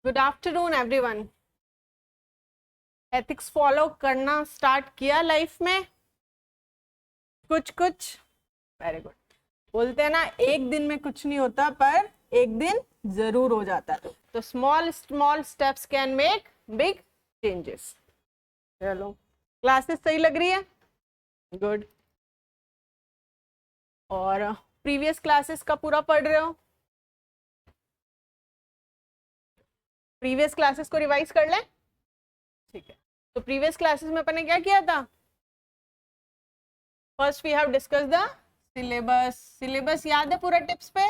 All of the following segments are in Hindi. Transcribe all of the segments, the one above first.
Good afternoon everyone. Ethics follow करना स्टार्ट किया लाइफ में? कुछ वेरी गुड। बोलते हैं ना, एक दिन में कुछ नहीं होता पर एक दिन जरूर हो जाता है। तो small small steps can make big changes. चलो, क्लासेस सही लग रही है? गुड। और प्रीवियस क्लासेस का पूरा पढ़ रहे हो? प्रीवियस क्लासेस को रिवाइज कर लें। ठीक है, तो प्रीवियस क्लासेस में अपन ने क्या किया था? First we have discuss the syllabus. Syllabus याद है पूरा टिप्स पे?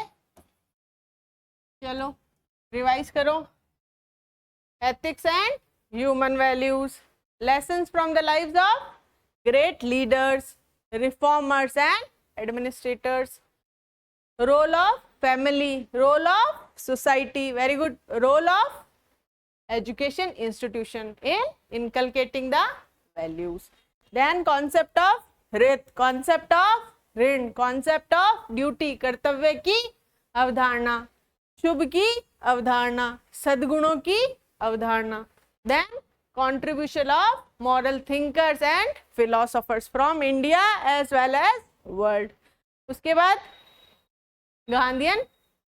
चलो रिवाइज करो। Ethics and human values, lessons from the lives of great leaders, reformers and administrators, role of family, role of society, very good, role of education institution in inculcating the values, then concept of rit, concept of ऋण, concept of duty, कर्तव्य की अवधारणा, शुभ की अवधारणा, सद्गुणों की अवधारणा, then contribution of moral thinkers and philosophers from India as well as world. उसके बाद Gandhian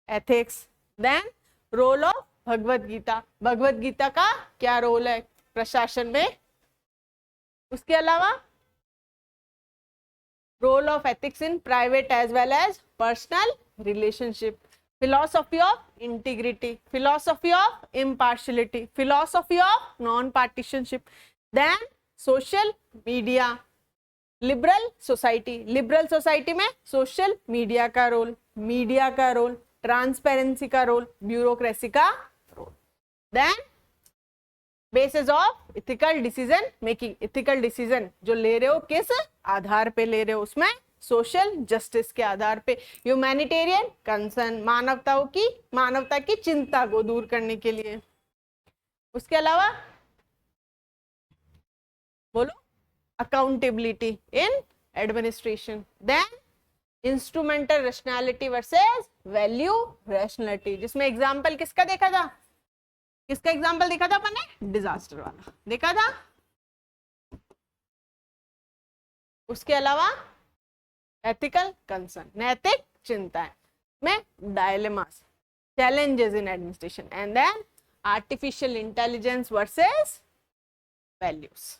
ethics, then role of Bhagavad Gita, Bhagavad Gita का क्या रोल है प्रशासन में। उसके अलावा role of ethics in private as well as personal relationship, philosophy of integrity, philosophy of impartiality, philosophy of non partisanship, then social media, liberal society, liberal society में सोशल मीडिया का रोल, मीडिया का रोल, ट्रांसपेरेंसी का रोल, ब्यूरोक्रेसी का role, then basis of ethical decision making, ethical decision जो ले रहे हो किस आधार पे ले रहे हो, उसमें सोशल जस्टिस के आधार पे, ह्यूमैनिटेरियन कंसर्न, मानवता की चिंता को दूर करने के लिए। उसके अलावा बोलो accountability in administration, then instrumental rationality versus value rationality, जिसमें एग्जांपल किसका देखा था? किसका एग्जांपल देखा था अपन ने? डिजास्टर वाला देखा था। उसके अलावा एथिकल कंसर्न, नैतिक चिंताएं में dilemmas, challenges in administration, and then artificial intelligence versus values,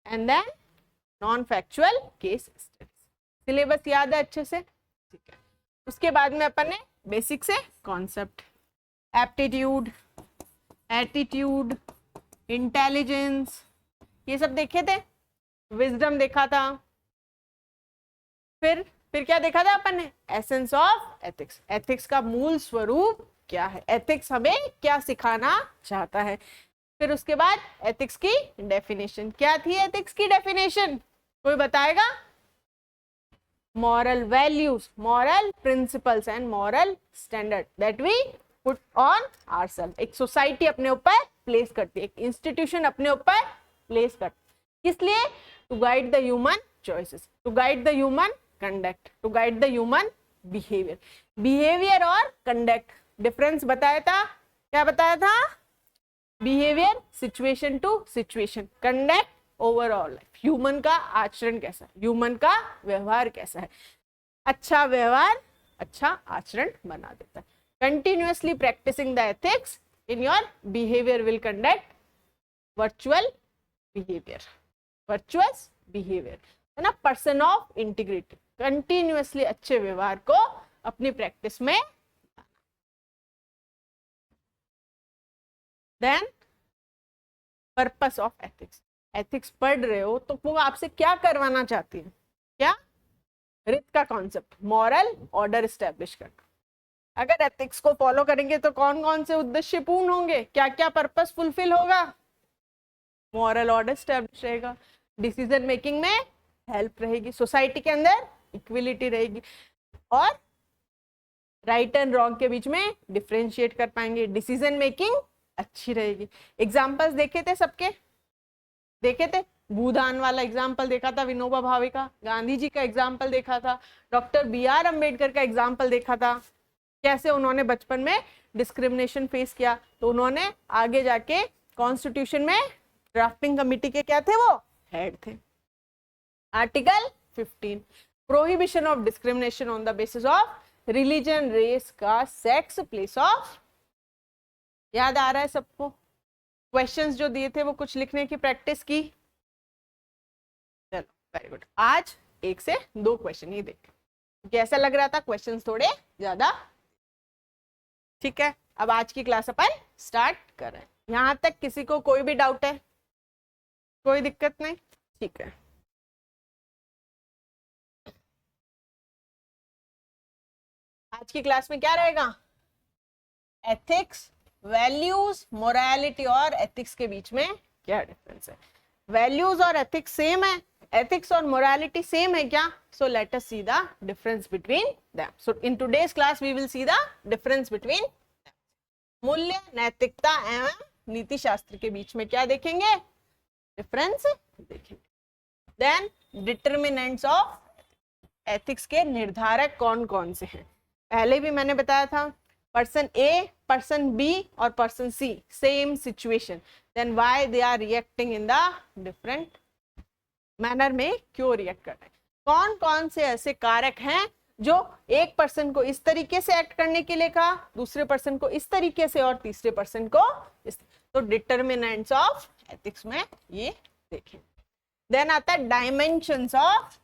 and then non factual case studies. Syllabus याद है अच्छे से? ठीक है। उसके बाद में अपन ने बेसिक से कॉन्सेप्ट, एप्टीट्यूड, एटीट्यूड, इंटेलिजेंस, ये सब देखे थे, विजडम देखा था, फिर क्या देखा था अपन ने? एसेंस ऑफ एथिक्स, एथिक्स का मूल स्वरूप क्या है, एथिक्स हमें क्या सिखाना चाहता है। फिर उसके बाद एथिक्स की डेफिनेशन, क्या थी एथिक्स की डेफिनेशन? कोई बताएगा? moral values, moral principles and moral standard that we put on ourselves. एक सोसाइटी अपने ऊपर प्लेस करती है, एक इंस्टीट्यूशन अपने ऊपर प्लेस करती है, इसलिए to guide the human choices, to guide the human conduct, to guide the human behaviour. Behaviour और कंडक्ट डिफरेंस बताया था, क्या बताया था? Behaviour situation to situation, conduct overall life, human का आचरण कैसा है, ह्यूमन का व्यवहार कैसा है। अच्छा व्यवहार अच्छा आचरण बना देता है। Continuously practising the ethics in your behaviour will conduct virtual behaviour, virtuous behaviour है ना, पर्सन ऑफ इंटीग्रिटी। कंटिन्यूअसली अच्छे व्यवहार को अपनी प्रैक्टिस में। Then purpose of ethics, ethics पढ़ रहे हो तो वो आपसे क्या करवाना चाहती है? क्या? रित का कॉन्सेप्ट, मॉरल ऑर्डर एस्टेब्लिश करना। अगर एथिक्स को फॉलो करेंगे तो कौन कौन से उद्देश्य पूर्ण होंगे, क्या क्या पर्पस फुलफिल होगा? मॉरल ऑर्डर एस्टेब्लिश रहेगा, डिसीजन मेकिंग में हेल्प रहेगी, सोसाइटी के अंदर इक्विलिटी रहेगी, और राइट एंड रॉन्ग के बीच में डिफरेंशिएट कर पाएंगे, डिसीजन मेकिंग अच्छी रहेगी। एग्जाम्पल्स देखे थे सबके? देखे थे? भूदान वाला एग्जाम्पल देखा था, विनोबा भावे का, गांधी जी का एग्जाम्पल देखा था, डॉक्टर बी आर अम्बेडकर का एग्जाम्पल देखा था, कैसे उन्होंने बचपन में डिस्क्रिमिनेशन फेस किया, तो उन्होंने आगे जाके कॉन्स्टिट्यूशन में ड्राफ्टिंग कमिटी के क्या थे, वो हेड थे। Article 15 prohibition of discrimination on the basis of religion, race, caste, sex, place of. याद आ रहा है सबको? क्वेश्चंस जो दिए थे वो कुछ लिखने की प्रैक्टिस की? चलो वेरी गुड। आज 1 से 2 क्वेश्चन ही देखें, क्योंकि ऐसा लग रहा था क्वेश्चंस थोड़े ज्यादा। ठीक है, अब आज की क्लास अपन स्टार्ट कर रहे हैं। यहां तक किसी को कोई भी डाउट है? कोई दिक्कत नहीं? ठीक है, आज की क्लास में क्या रहेगा? एथिक्स, वैल्यूज, मोरालिटी और एथिक्स के बीच में क्या डिफरेंस है? वैल्यूज और एथिक्स सेम है, एथिक्स और मोरालिटी सेम है क्या? So let us see the difference between them. So in today's class we will see the difference between मूल्य, नैतिकता एवं नीति शास्त्र के बीच में क्या देखेंगे? डिफरेंस देखेंगे। देन डिटरमिनेंट्स ऑफ एथिक्स के निर्धारक कौन कौन से हैं? पहले भी मैंने बताया था, पर्सन ए, पर्सन बी और person C, same situation, then why they are reacting in the different manner में, क्यों रिएक्ट कर रहे हैं? कौन कौन से ऐसे कारक हैं जो एक पर्सन को इस तरीके से एक्ट करने के लिए कहा, दूसरे पर्सन को इस तरीके से और तीसरे पर्सन को इस। तो डिटरमिनेंट्स ऑफ एथिक्स में ये देखें। देन आता है डायमेंशंस ऑफ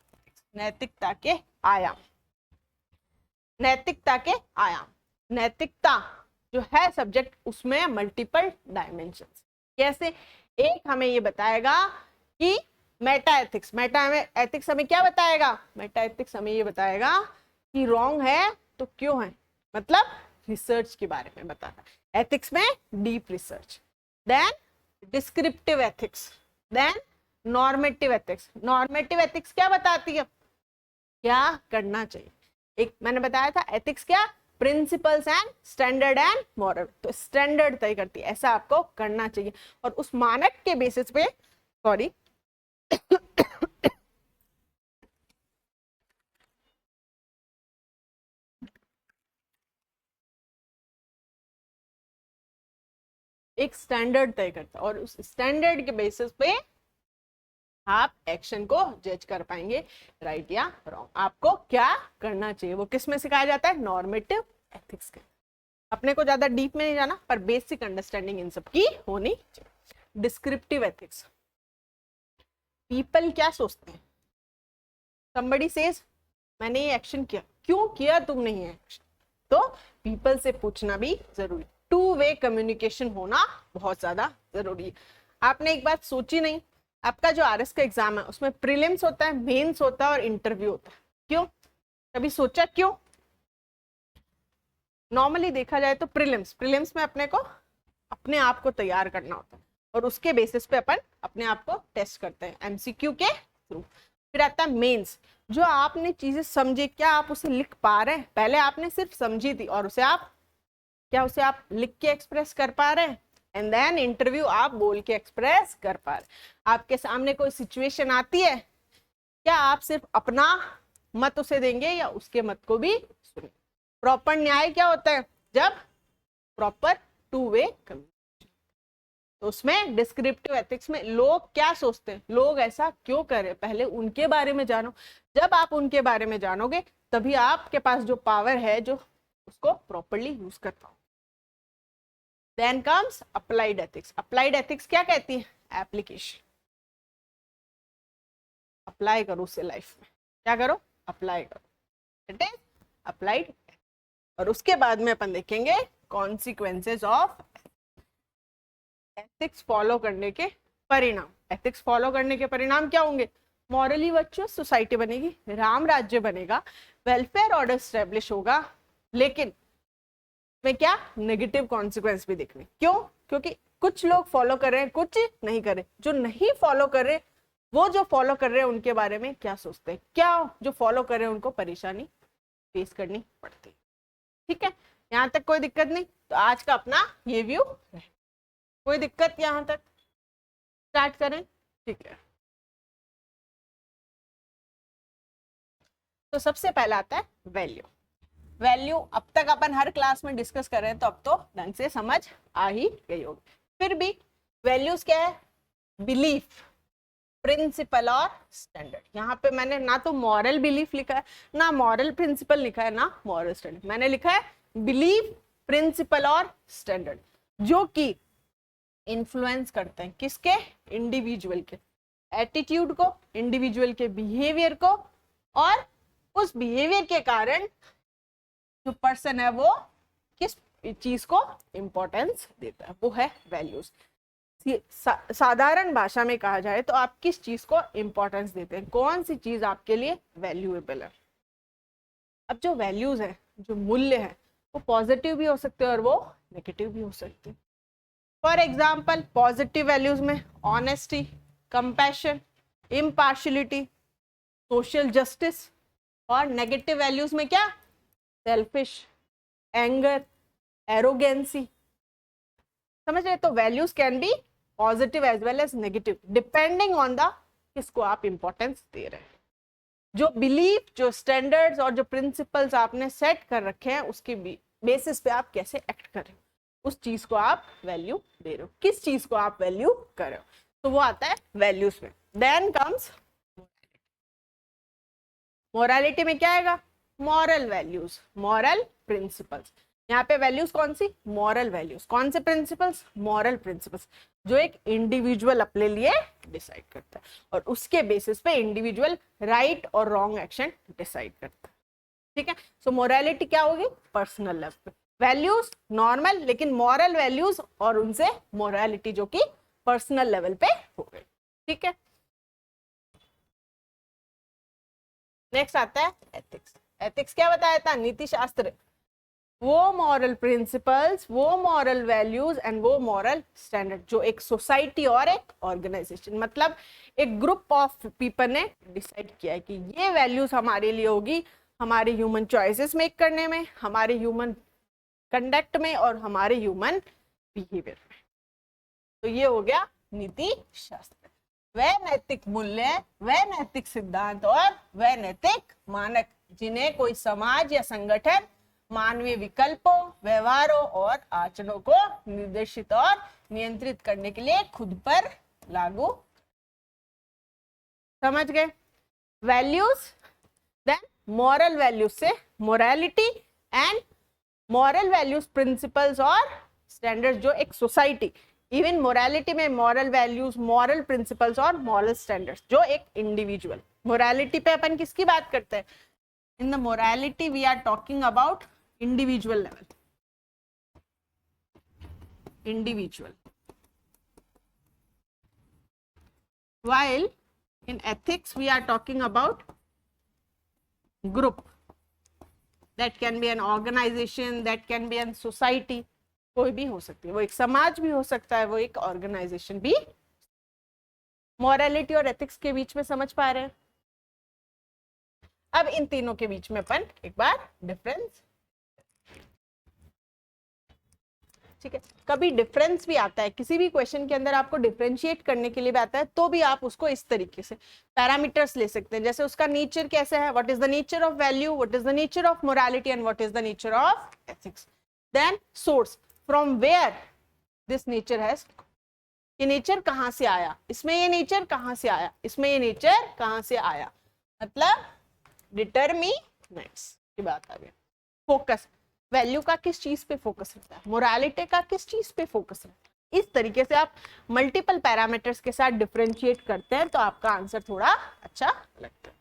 नैतिकता के आयाम। नैतिकता के आयाम, नैतिकता जो है सब्जेक्ट, उसमें मल्टीपल डायमेंशंस। कैसे? एक हमें ये बताएगा कि मेटा एथिक्स, मेटा एथिक्स हमें क्या बताएगा? मेटा एथिक्स हमें ये बताएगा कि रॉन्ग है तो क्यों है, मतलब रिसर्च के बारे में बताना, एथिक्स में deep research. Then descriptive ethics, then normative ethics. Normative ethics क्या बताती है? क्या करना चाहिए। एक मैंने बताया था एथिक्स क्या, principles and standard and moral, तो स्टैंडर्ड तय करती है, ऐसा आपको करना चाहिए, और उस मानक के बेसिस पे, सॉरी एक स्टैंडर्ड तय करता है, और उस स्टैंडर्ड के बेसिस पे आप एक्शन को जज कर पाएंगे, राइट या रॉन्ग, आपको क्या करना चाहिए। वो किस में सिखाया जाता है? नॉर्मेटिव एथिक्स के। अपने को ज्यादा डीप में नहीं जाना, पर बेसिक अंडरस्टैंडिंग इन सब की होनी चाहिए। डिस्क्रिप्टिव एथिक्स, पीपल क्या सोचते हैं, somebody says मैंने ये एक्शन किया, क्यों किया तुमने ये एक्शन, तो पीपल से पूछना भी जरूरी। 2 वे कम्युनिकेशन होना बहुत ज्यादा जरूरी है। आपने एक बात सोची नहीं, आपका जो आरएस का एग्जाम है उसमें प्रीलिम्स होता है, मेंस होता है और इंटरव्यू होता है, क्यों? कभी सोचा क्यों? नॉर्मली देखा जाए तो प्रीलिम्स में अपने को अपने आप को तैयार करना होता है, और उसके बेसिस पे अपन अपने आप को टेस्ट करते हैं एमसीक्यू के थ्रू। फिर आता है मेंस, जो आपने चीजें समझी, क्या आप उसे लिख पा रहे हैं? पहले आपने सिर्फ समझी थी और उसे आप लिख के एक्सप्रेस कर पा रहे हैं, एंड देन इंटरव्यू आप बोल के एक्सप्रेस कर पा रहे हैं। आपके सामने कोई सिचुएशन आती है, क्या आप सिर्फ अपना मत उसे देंगे या उसके मत को भी सुनेंगे? प्रॉपर न्याय क्या होता है? जब प्रॉपर 2 वे कम्युनिकेशन। तो उसमें डिस्क्रिप्टिव एथिक्स में लोग क्या सोचते हैं, लोग ऐसा क्यों कर रहे हैं, पहले उनके बारे में जानो। जब आप उनके बारे में जानोगे तभी आपके पास जो पावर है, जो उसको प्रॉपरली यूज कर पाओ। Then comes applied ethics. Applied ethics क्या कहती है? एप्लीकेशन, अप्लाई करो उसे लाइफ में, क्या करो? अप्लाई करो, इट इज अप्लाइड। और उसके बाद में अपन देखेंगे कॉन्सिक्वेंसेज ऑफ एथिक्स फॉलो करने के परिणाम। एथिक्स फॉलो करने के परिणाम क्या होंगे? मॉरली वर्चुअस सोसाइटी बनेगी, राम राज्य बनेगा, वेलफेयर ऑर्डर स्टैब्लिश होगा, लेकिन में क्या नेगेटिव कॉन्सिक्वेंस भी देखने। क्यों? क्योंकि कुछ लोग फॉलो कर रहे हैं, कुछ नहीं कर रहे। जो नहीं फॉलो कर रहे, वो जो फॉलो कर रहे हैं उनके बारे में क्या सोचते हैं, क्या जो फॉलो कर रहे हैं उनको परेशानी फेस करनी पड़ती है। ठीक है, यहाँ तक कोई दिक्कत नहीं? तो आज का अपना ये व्यू है, कोई दिक्कत? यहाँ तक स्टार्ट करें? ठीक है, तो सबसे पहला आता है वैल्यू। वैल्यू अब तक अपन हर क्लास में डिस्कस कर रहे हैं, तो अब तो ढंग से समझ आ ही गई होगी। फिर भी वैल्यूज क्या है? बिलीफ, प्रिंसिपल और स्टैंडर्ड। यहाँ पे मैंने ना तो मॉरल बिलीफ लिखा है, ना मॉरल प्रिंसिपल लिखा है, ना मॉरल स्टैंडर्ड, मैंने लिखा है बिलीफ, प्रिंसिपल और स्टैंडर्ड, जो कि इन्फ्लुएंस करते हैं किसके? इंडिविजुअल के एटीट्यूड को, इंडिविजुअल के बिहेवियर को, और उस बिहेवियर के कारण जो पर्सन है वो किस चीज को इंपॉर्टेंस देता है, वो है वैल्यूज। साधारण भाषा में कहा जाए तो आप किस चीज को इंपॉर्टेंस देते हैं, कौन सी चीज आपके लिए वैल्यूएबल है। अब जो वैल्यूज है, जो मूल्य है, वो पॉजिटिव भी हो सकते हैं और वो नेगेटिव भी हो सकते हैं। फॉर एग्जाम्पल, पॉजिटिव वैल्यूज में honesty, compassion, impartiality, social justice, और नेगेटिव वैल्यूज में क्या? Selfish, anger, arrogance. समझ रहे? तो values can be positive as well as negative, depending on the किसको आप इंपॉर्टेंस दे रहे हैं। जो बिलीफ, जो स्टैंडर्ड्स और जो प्रिंसिपल्स आपने सेट कर रखे हैं, उसके बेसिस पे आप कैसे एक्ट कर रहे हो, उस चीज को आप वैल्यू दे रहे हो, किस चीज को आप वैल्यू कर रहे हो, तो वो आता है वैल्यूज में। देन कम्स मोरालिटी में क्या आएगा? Moral values, moral principles. यहाँ पे वैल्यूज कौन सी? Moral values. कौन से प्रिंसिपल्स? मॉरल प्रिंसिपल्स, जो एक इंडिविजुअल अपने लिए डिसाइड करता है और उसके बेसिस पे इंडिविजुअल राइट और रॉन्ग एक्शन डिसाइड करता है। ठीक है, सो मोरालिटी क्या होगी? पर्सनल लेवल पे। वैल्यूज नॉर्मल, लेकिन मॉरल वैल्यूज और उनसे मोरालिटी जो कि पर्सनल लेवल पे हो गई। ठीक है, नेक्स्ट आता है एथिक्स। एथिक्स क्या बताया था? नीति शास्त्र, वो मॉरल प्रिंसिपल्स, वो मॉरल वैल्यूज एंड वो मॉरल स्टैंडर्ड जो एक सोसाइटी और एक ऑर्गेनाइजेशन, मतलब एक ग्रुप ऑफ पीपल ने डिसाइड किया है कि ये वैल्यूज हमारे लिए होगी, हमारे ह्यूमन चॉइसेस मेक करने में, हमारे ह्यूमन कंडक्ट में और हमारे ह्यूमन बिहेवियर में। तो ये हो गया नीति शास्त्र। वह नैतिक मूल्य, वह नैतिक सिद्धांत और वह नैतिक मानक जिन्हें कोई समाज या संगठन मानवीय विकल्पों, व्यवहारों और आचरणों को निर्देशित और नियंत्रित करने के लिए खुद पर लागू। समझ गए? वैल्यूज, देन मॉरल वैल्यूज से morality, and moral values principles और स्टैंडर्ड्स जो एक सोसाइटी, इवन मोरालिटी में मॉरल वैल्यूज, मॉरल प्रिंसिपल्स और मॉरल स्टैंडर्ड्स जो एक इंडिविजुअल। मोरालिटी पे अपन किसकी बात करते हैं? In the morality we are talking about individual level, individual, while in ethics we are talking about group, that can be an organization, that can be an society, कोई भी हो सकती है, वो एक समाज भी हो सकता है, वो एक ऑर्गेनाइजेशन भी। मोरालिटी और एथिक्स के बीच में समझ पा रहे हैं? अब इन तीनों के बीच में अपन एक बार डिफरेंस, ठीक है, कभी डिफरेंस भी आता है किसी भी क्वेश्चन के अंदर, आपको डिफरेंशिएट करने के लिए भी आता है, तो भी आप उसको इस तरीके से पैरामीटर्स ले सकते हैं, जैसे उसका नेचर कैसा है, what is the nature of value, what is the nature of morality and what is the nature of ethics. Then source, from where this nature has, ये नेचर कहां से आया, इसमें ये नेचर कहां से आया, इसमें ये नेचर कहां से आया, मतलब डिटरमिनेंट्स की बात आ गई। फोकस, वैल्यू का किस चीज पे फोकस रहता है, मोरालिटी का किस चीज पे फोकस रहता है। इस तरीके से आप मल्टीपल पैरामीटर्स के साथ डिफरेंशिएट करते हैं तो आपका आंसर थोड़ा अच्छा लगता है,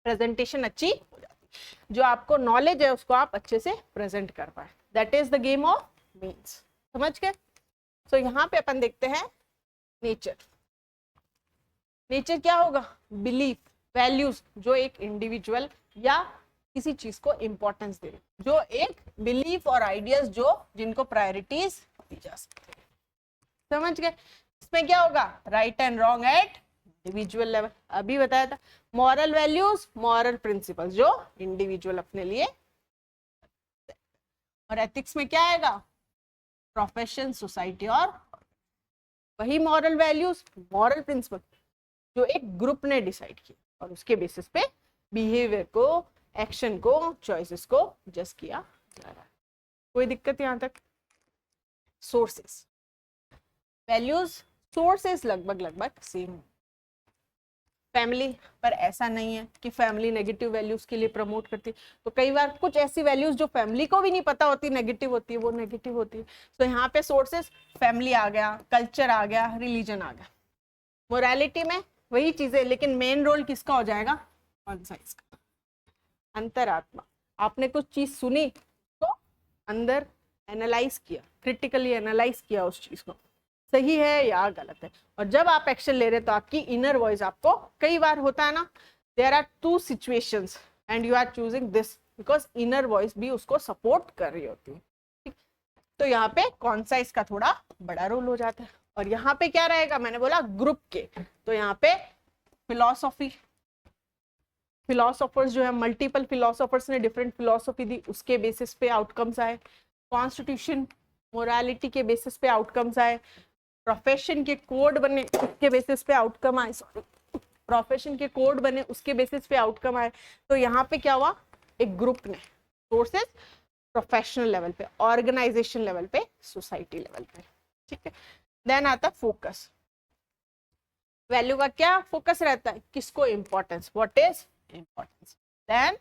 प्रेजेंटेशन अच्छी हो जाती है, जो आपको नॉलेज है उसको आप अच्छे से प्रेजेंट कर पाए। That is the game of means. समझ गए? सो यहाँ पे अपन देखते हैं नेचर। नेचर क्या होगा? बिलीफ, वैल्यूज जो एक इंडिविजुअल या किसी चीज को इंपॉर्टेंस दे, जो एक बिलीफ और आइडियाज जो जिनको प्रायोरिटीज दी जा सकती है। समझ गए? इसमें क्या होगा? Right and wrong at individual level, अभी बताया था। मॉरल वैल्यूज, मॉरल प्रिंसिपल्स जो इंडिविजुअल अपने लिए, और एथिक्स में क्या आएगा? प्रोफेशन, सोसाइटी और वही मॉरल वैल्यूज, मॉरल प्रिंसिपल जो एक ग्रुप ने डिसाइड किया और उसके बेसिस पे बिहेवियर को, एक्शन को, चॉइसेस को जस्ट किया जा रहा है। कोई दिक्कत यहाँ तक? सोर्सेस, वैल्यूज, सोर्सेस लगभग सेम। फैमिली पर ऐसा नहीं है कि फैमिली नेगेटिव वैल्यूज के लिए प्रमोट करती, तो कई बार कुछ ऐसी वैल्यूज जो फैमिली को भी नहीं पता होती नेगेटिव होती है, वो नेगेटिव होती है। तो यहाँ पे सोर्सेस फैमिली आ गया, कल्चर आ गया, रिलीजन आ गया। मोरालिटी में वही चीजें, लेकिन मेन रोल किसका हो जाएगा? कॉन्साइज का, अंतरात्मा। आपने कुछ चीज सुनी तो अंदर एनालाइज किया, क्रिटिकली एनालाइज किया उस चीज को, सही है या गलत है, और जब आप एक्शन ले रहे तो आपकी इनर वॉइस आपको, कई बार होता है ना, there are two situations and you are choosing this because inner voice भी उसको सपोर्ट कर रही होती है, ठीक? तो यहाँ पे कॉन्साइज का थोड़ा बड़ा रोल हो जाता है। और यहाँ पे क्या रहेगा? मैंने बोला ग्रुप के, तो यहाँ पे फिलॉसफी, फिलोसोफर्स जो है, मल्टीपल फिलोसोफर्स ने डिफरेंट फिलोसफी दी, उसके बेसिस पे आउटकम्स आए। कॉन्स्टिट्यूशन, मोरालिटी के बेसिस पे आउटकम्स आए। प्रोफेशन के कोड बने, उसके बेसिस पे आउटकम आए, सॉरी, प्रोफेशन के कोड बने, उसके बेसिस पे आउटकम आए। तो यहाँ पे क्या हुआ? एक ग्रुप ने, सोर्सेस प्रोफेशनल लेवल पे, ऑर्गेनाइजेशन लेवल पे, सोसाइटी लेवल पे, ठीक है। देन आता फोकस। वैल्यू का क्या फोकस रहता है? किसको importance, what is importance. Then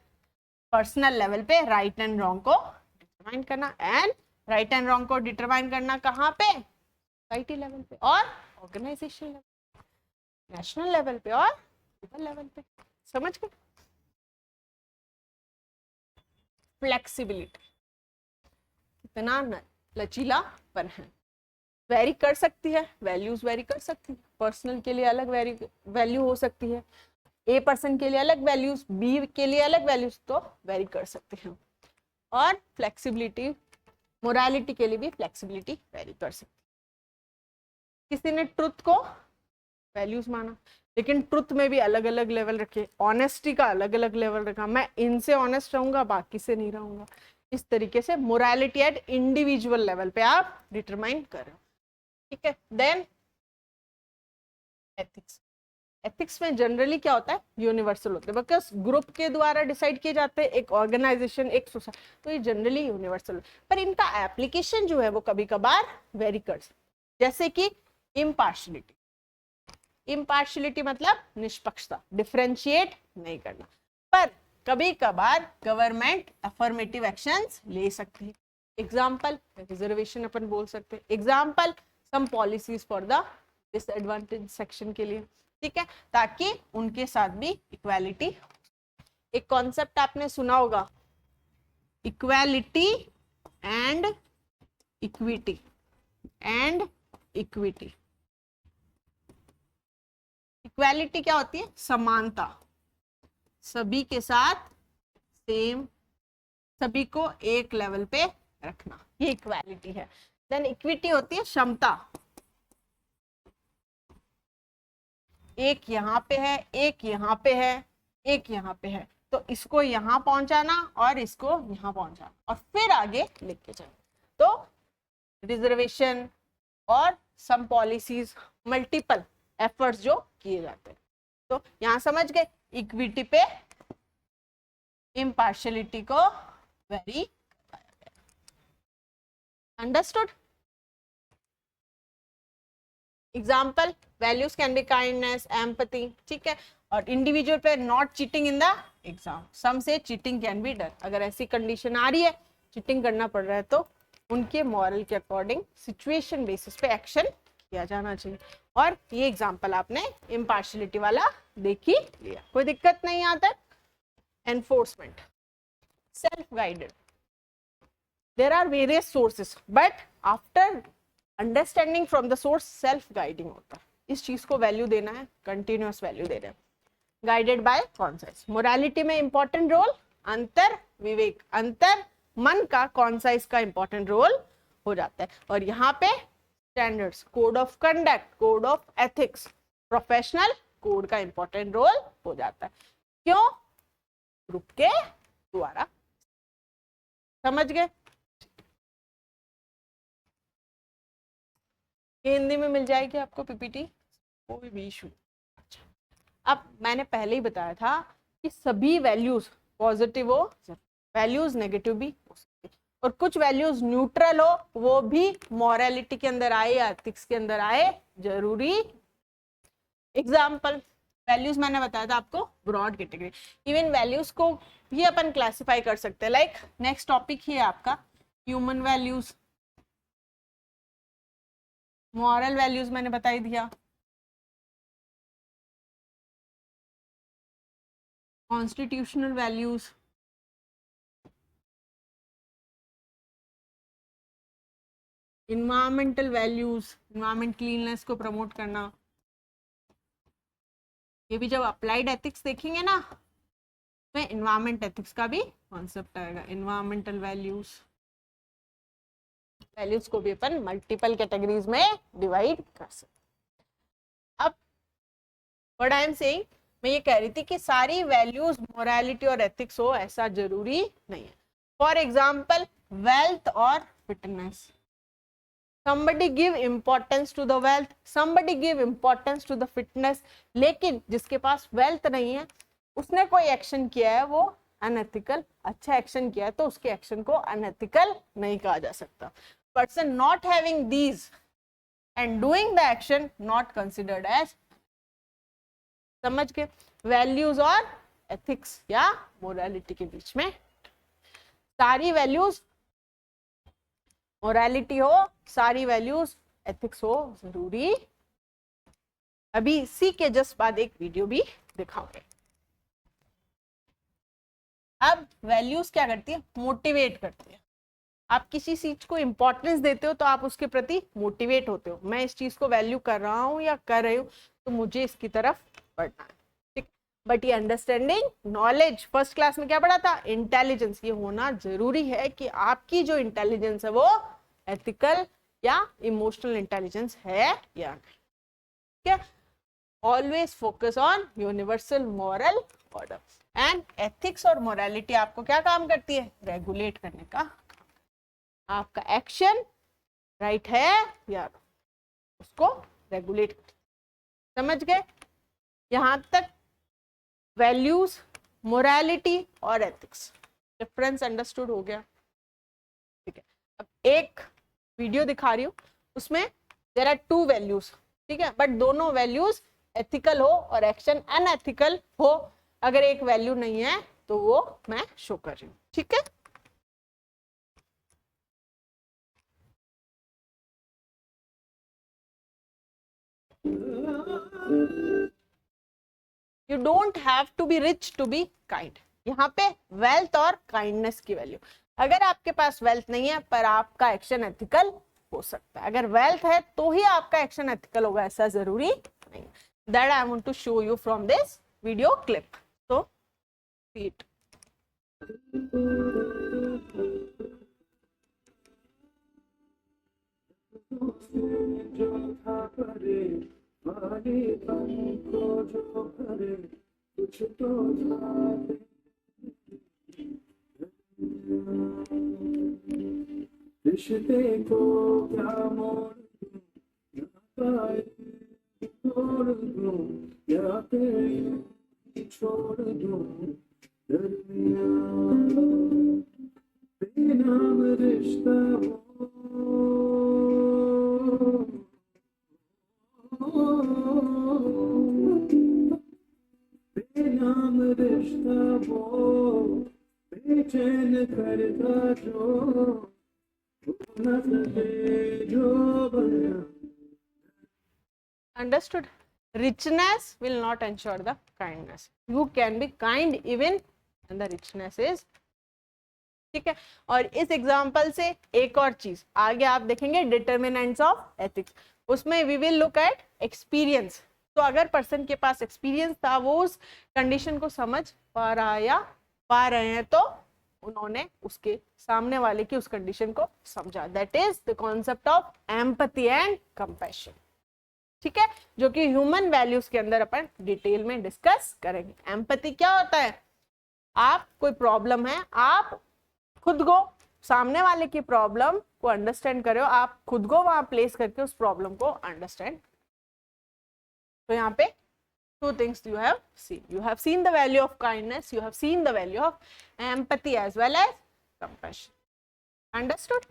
personal level पे राइट एंड रॉन्ग को डिटरमाइन करना, एंड राइट एंड रॉन्ग को डिटरमाइन करना कहाँ पे? सोसाइटी लेवल पे और ऑर्गेनाइजेशन लेवल, नेशनल लेवल पे और ग्लोबल लेवल पे। समझ गए? फ्लेक्सिबिलिटी, कितना लचीलापन है, वेरी कर सकती है, वैल्यूज वेरी कर सकती है, पर्सनल के लिए अलग वैल्यू हो सकती है, ए पर्सन के लिए अलग वैल्यूज, बी के लिए अलग वैल्यूज, तो वेरी कर सकते हैं। और फ्लेक्सिबिलिटी, मोरालिटी के लिए भी फ्लेक्सिबिलिटी वेरी कर सकती है। किसी ने ट्रुथ को वैल्यूज माना, लेकिन ट्रुथ में भी अलग अलग लेवल रखे, ऑनेस्टी का अलग अलग लेवल रखा, मैं इनसे ऑनेस्ट रहूंगा, बाकी से नहीं रहूंगा। इस तरीके से मोरालिटी एट इंडिविजुअल लेवल पे आप डिटरमाइन कर रहे हो, ठीक है। Then ethics. एथिक्स में जनरली क्या होता है? यूनिवर्सल होते हैं, बिकॉज ग्रुप के द्वारा डिसाइड किए जाते हैं, एक ऑर्गेनाइजेशन, एक सोसाइटी, तो ये जनरली यूनिवर्सल, पर इनका एप्लीकेशन जो है वो कभी कभार वेरी कर सकता है। जैसे कि इम्पार्शलिटी, इम्पार्शलिटी मतलब निष्पक्षता, डिफरेंशिएट नहीं करना, पर कभी कभार गवर्नमेंट अफर्मेटिव एक्शंस ले सकती है। एग्जाम्पल रिजर्वेशन अपन बोल सकते हैं, example some policies for the disadvantage section के लिए, ठीक है, ताकि उनके साथ भी इक्वालिटी। एक कॉन्सेप्ट आपने सुना होगा, equality and equity, and equity. Equality क्या होती है? समानता, सभी के साथ सेम, सभी को एक लेवल पे रखना, ये इक्वालिटी है। देन इक्विटी होती है क्षमता, एक यहाँ पे है, एक यहाँ पे है, एक यहाँ पे है, तो इसको यहाँ पहुंचाना और इसको यहाँ पहुंचाना और फिर आगे लेके जाना। तो रिजर्वेशन और सम पॉलिसीज, मल्टीपल एफर्ट्स जो किए जाते हैं। तो यहाँ समझ गए, इक्विटी पे इम्पार्शियलिटी को very, understood. Example values can be kindness, empathy, ठीक है, और इंडिविजुअल पे not cheating in the exam, some से चीटिंग कैन बी डन। अगर ऐसी कंडीशन आ रही है, चीटिंग करना पड़ रहा है, तो उनके मॉरल के अकॉर्डिंग सिचुएशन बेसिस पे एक्शन किया जाना चाहिए। और ये एग्जाम्पल आपने इम्पार्शियलिटी वाला देख ही लिया, कोई दिक्कत नहीं यहाँ तक। Enforcement, self guided, there are various sources, but after understanding from the source self guiding होता है। इस चीज को वैल्यू देना है, कंटिन्यूअस वैल्यू दे रहे हैं, गाइडेड बाय कॉन्साइज। मोरालिटी में इंपॉर्टेंट रोल अंतर विवेक, अंतर मन का कॉन्साइज का इंपॉर्टेंट रोल हो जाता है। और यहाँ पे standards, code of conduct, code of ethics, professional code का इंपॉर्टेंट रोल हो जाता है। क्यों? ग्रुप के द्वारा। समझ गए? हिंदी में मिल जाएगी आपको पीपीटी, कोई भी इशू। अच्छा, अब मैंने पहले ही बताया था कि सभी वैल्यूज पॉजिटिव हो, वैल्यूज नेगेटिव भी हो सकती है, और कुछ वैल्यूज न्यूट्रल हो, वो भी मॉरलिटी के अंदर आए या एथिक्स के अंदर आए, जरूरी। एग्जाम्पल, वैल्यूज मैंने बताया था आपको ब्रॉड कैटेगरी, इवन वैल्यूज को भी अपन क्लासिफाई कर सकते हैं। लाइक नेक्स्ट टॉपिक ही है आपका ह्यूमन वैल्यूज, मॉरल वैल्यूज मैंने बता ही दिया, constitutional values, environmental values, environment cleanness को प्रमोट करना। ये भी जब अप्लाइड एथिक्स देखेंगे ना, तो इन्वायरमेंट एथिक्स का भी कॉन्सेप्ट आएगा, इन्वायरमेंटल वैल्यूज। वैल्यूज को भी अपन मल्टीपल कैटेगरीज में डिवाइड कर सकते। अब व्हाट आई एम सेइंग, मैं ये कह रही थी कि सारी वैल्यूज मोरालिटी और एथिक्स हो ऐसा जरूरी नहीं है। फॉर एग्जाम्पल वेल्थ और fitness, somebody give importance to the wealth, somebody give importance to the fitness, लेकिन जिसके पास wealth नहीं है, उसने कोई एक्शन किया है वो अनएथिकल, अच्छा एक्शन किया है तो उसके एक्शन को अनएथिकल नहीं कहा जा सकता। Person not having these and doing the action not considered as. समझ के, वैल्यूज और एथिक्स या मोरालिटी के बीच में सारी वैल्यूज मोरालिटी हो, सारी वैल्यूज एथिक्स हो जरूरी। अभी इसी के जस्ट बाद एक वीडियो भी दिखाओगे। अब वैल्यूज क्या करती है, मोटिवेट करती है। आप किसी चीज को इंपॉर्टेंस देते हो तो आप उसके प्रति मोटिवेट होते हो, मैं इस चीज को वैल्यू कर रहा हूँ या कर रही हूँ तो मुझे इसकी तरफ बढ़ना है, ठीक। बट ये अंडरस्टैंडिंग, नॉलेज, फर्स्ट क्लास में क्या पढ़ा था, इंटेलिजेंस, ये होना जरूरी है कि आपकी जो इंटेलिजेंस है वो एथिकल या इमोशनल इंटेलिजेंस है या नहीं, ठीक है। Always focus on universal moral order. And ethics और मोरालिटी आपको क्या काम करती है, रेगुलेट करने का। आपका एक्शन राइट है या उसको रेगुलेट करती है। समझ गए, यहां तक वैल्यूज, मोरालिटी और एथिक्स डिफरेंस अंडरस्टूड हो गया, ठीक है। अब एक वीडियो दिखा रही हूँ, उसमें देयर आर 2 वैल्यूज, ठीक है, बट दोनों वैल्यूज एथिकल हो और एक्शन अनएथिकल हो। अगर एक वैल्यू नहीं है तो वो मैं शो कर रही हूँ, ठीक है। You don't have to be rich to be kind. यहाँ पे वेल्थ और काइंडनेस की वैल्यू, अगर आपके पास वेल्थ नहीं है पर आपका एक्शन एथिकल हो सकता है, अगर वेल्थ है तो ही आपका एक्शन एथिकल होगा, ऐसा जरूरी नहीं। That I want to show you from this video clip, so see it. कुछ तो रिश्ते को क्या मोड़ दूं या छोड़ दूं, बेनाम रिश्ता बेनाम रिश्ता वो बेचैन करता जो Understood? Richness will not ensure the kindness. You can be kind even when the richness is, ठीक है। और इस एग्जाम्पल से एक और चीज आगे आप देखेंगे, डिटर्मिनेंट्स ऑफ एथिक्स, उसमें we will look at experience. तो अगर पर्सन के पास एक्सपीरियंस था, वो उस कंडीशन को समझ पा रहा या पा रहे हैं, तो उन्होंने उसके सामने वाले की उस कंडीशन को समझा। That is the concept of empathy and compassion, ठीक है, जो कि ह्यूमन वैल्यूज के अंदर अपन डिटेल में डिस्कस करेंगे। एम्पैथी क्या होता है, आप कोई प्रॉब्लम है, आप खुद को सामने वाले की प्रॉब्लम को अंडरस्टैंड करो, आप खुद को वहां प्लेस करके उस प्रॉब्लम को अंडरस्टैंड। तो यहाँ पे Two things you have seen. You have seen the value of kindness, you have seen the value of empathy as well as compassion. Understood?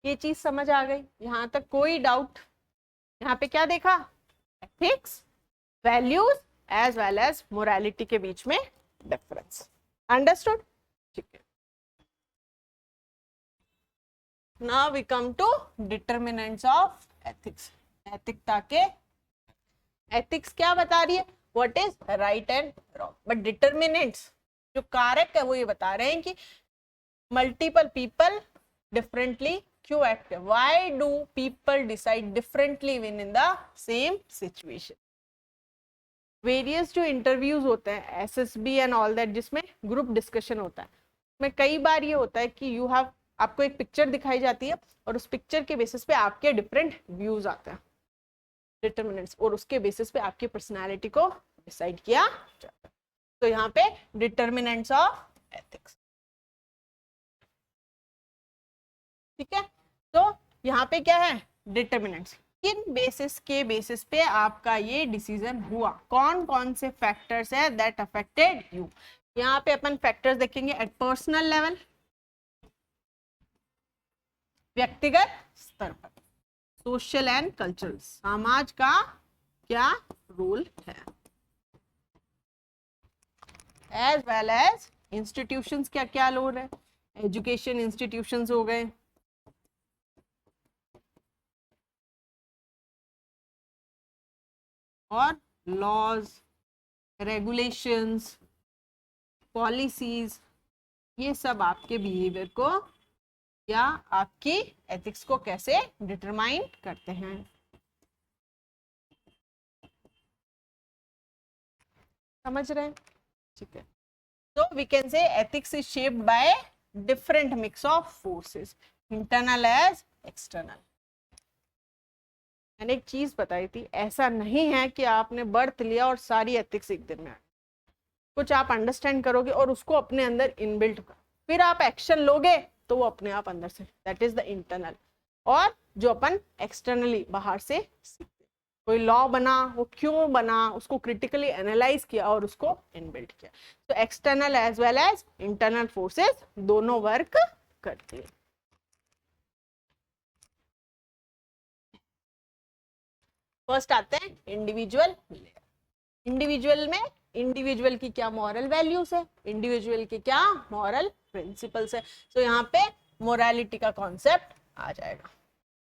ये चीज समझ आ गई? यहां तक कोई डाउट? यहाँ पे क्या देखा? Ethics, values as well as morality के बीच में डिफरेंस. अंडरस्टूड? ठीक है. Now we come to determinants of ethics. नैतिकता के एथिक्स क्या बता रही है? What is right and wrong. But determinants जो कारक है वो ये बता रहे हैं कि मल्टीपल पीपल डिफरेंटली क्यों act. Why do people decide differently when in the same situation. Various जो इंटरव्यूज होते हैं एसएसबी एंड ऑल दैट, जिसमें ग्रुप डिस्कशन होता है, में कई बार ये होता है कि यू हैव, आपको एक पिक्चर दिखाई जाती है और उस पिक्चर के बेसिस पे आपके डिफरेंट व्यूज आते हैं, डिटर्मिनेंट्स, और उसके बेसिस पे आपकी पर्सनालिटी को डिसाइड किया जाता है. तो यहाँ पे डिटर्मिनेंट्स ऑफ एथिक्स. ठीक है. तो यहाँ पे क्या है? डिटर्मिनेंट्स. किन बेसिस के बेसिस पे आपका ये डिसीजन हुआ, कौन कौन से फैक्टर्स है दैट अफेक्टेड यू. यहाँ पे अपन फैक्टर्स देखेंगे एट पर्सनल लेवल, व्यक्तिगत स्तर पर, सोशल एंड कल्चरल, समाज का क्या रोल है, एज वेल एज इंस्टीट्यूशंस क्या क्या रोल है. एजुकेशन इंस्टीट्यूशंस हो गए, और लॉज, रेगुलेशंस, पॉलिसीज, ये सब आपके बिहेवियर को या आपकी एथिक्स को कैसे डिटरमाइन करते हैं. समझ रहे हैं? ठीक है. तो we can say ethics is shaped by different mix of forces, internal as external. मैंने एक चीज बताई थी, ऐसा नहीं है कि आपने बर्थ लिया और सारी एथिक्स एक दिन में आ, कुछ आप अंडरस्टैंड करोगे और उसको अपने अंदर इनबिल्ट कर, फिर आप एक्शन लोगे तो वो अपने आप अंदर से, दैट इज द इंटरनल. और जो अपन एक्सटर्नली बाहर से सीखते, कोई लॉ बना, वो क्यों बना, उसको क्रिटिकली एनालाइज किया और उसको इनबिल्ट किया. तो external as well as internal forces दोनों वर्क करती है. फर्स्ट आते हैं इंडिविजुअल लेयर. इंडिविजुअल में इंडिविजुअल की क्या मॉरल वैल्यूज है, इंडिविजुअल की क्या मॉरल प्रिंसिपल्स है. तो यहाँ पे मोरालिटी का कॉन्सेप्ट आ जाएगा.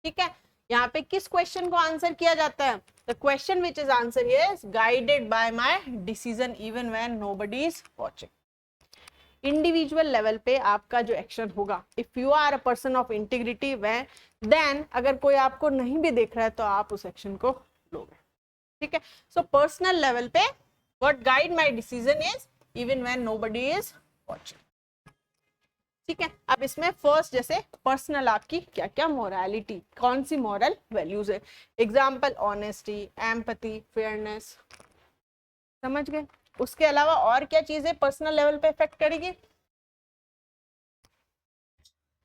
ठीक है. यहाँ पे किस क्वेश्चन को आंसर किया जाता है? The question which is answer is guided by my decision even when nobody is watching. Individual level पे आपका जो एक्शन होगा, if you are a person of integrity, when then अगर कोई आपको नहीं भी देख रहा है तो आप उस एक्शन को लोगे. ठीक है. सो पर्सनल लेवल पे what guide my decision is even when nobody is watching. ठीक है. अब इसमें फर्स्ट जैसे पर्सनल आपकी क्या क्या मोरालिटी, कौन सी मॉरल वैल्यूज है. Example honesty, empathy, fairness. समझ गए? उसके अलावा और क्या चीजें पर्सनल लेवल पे इफेक्ट करेगी?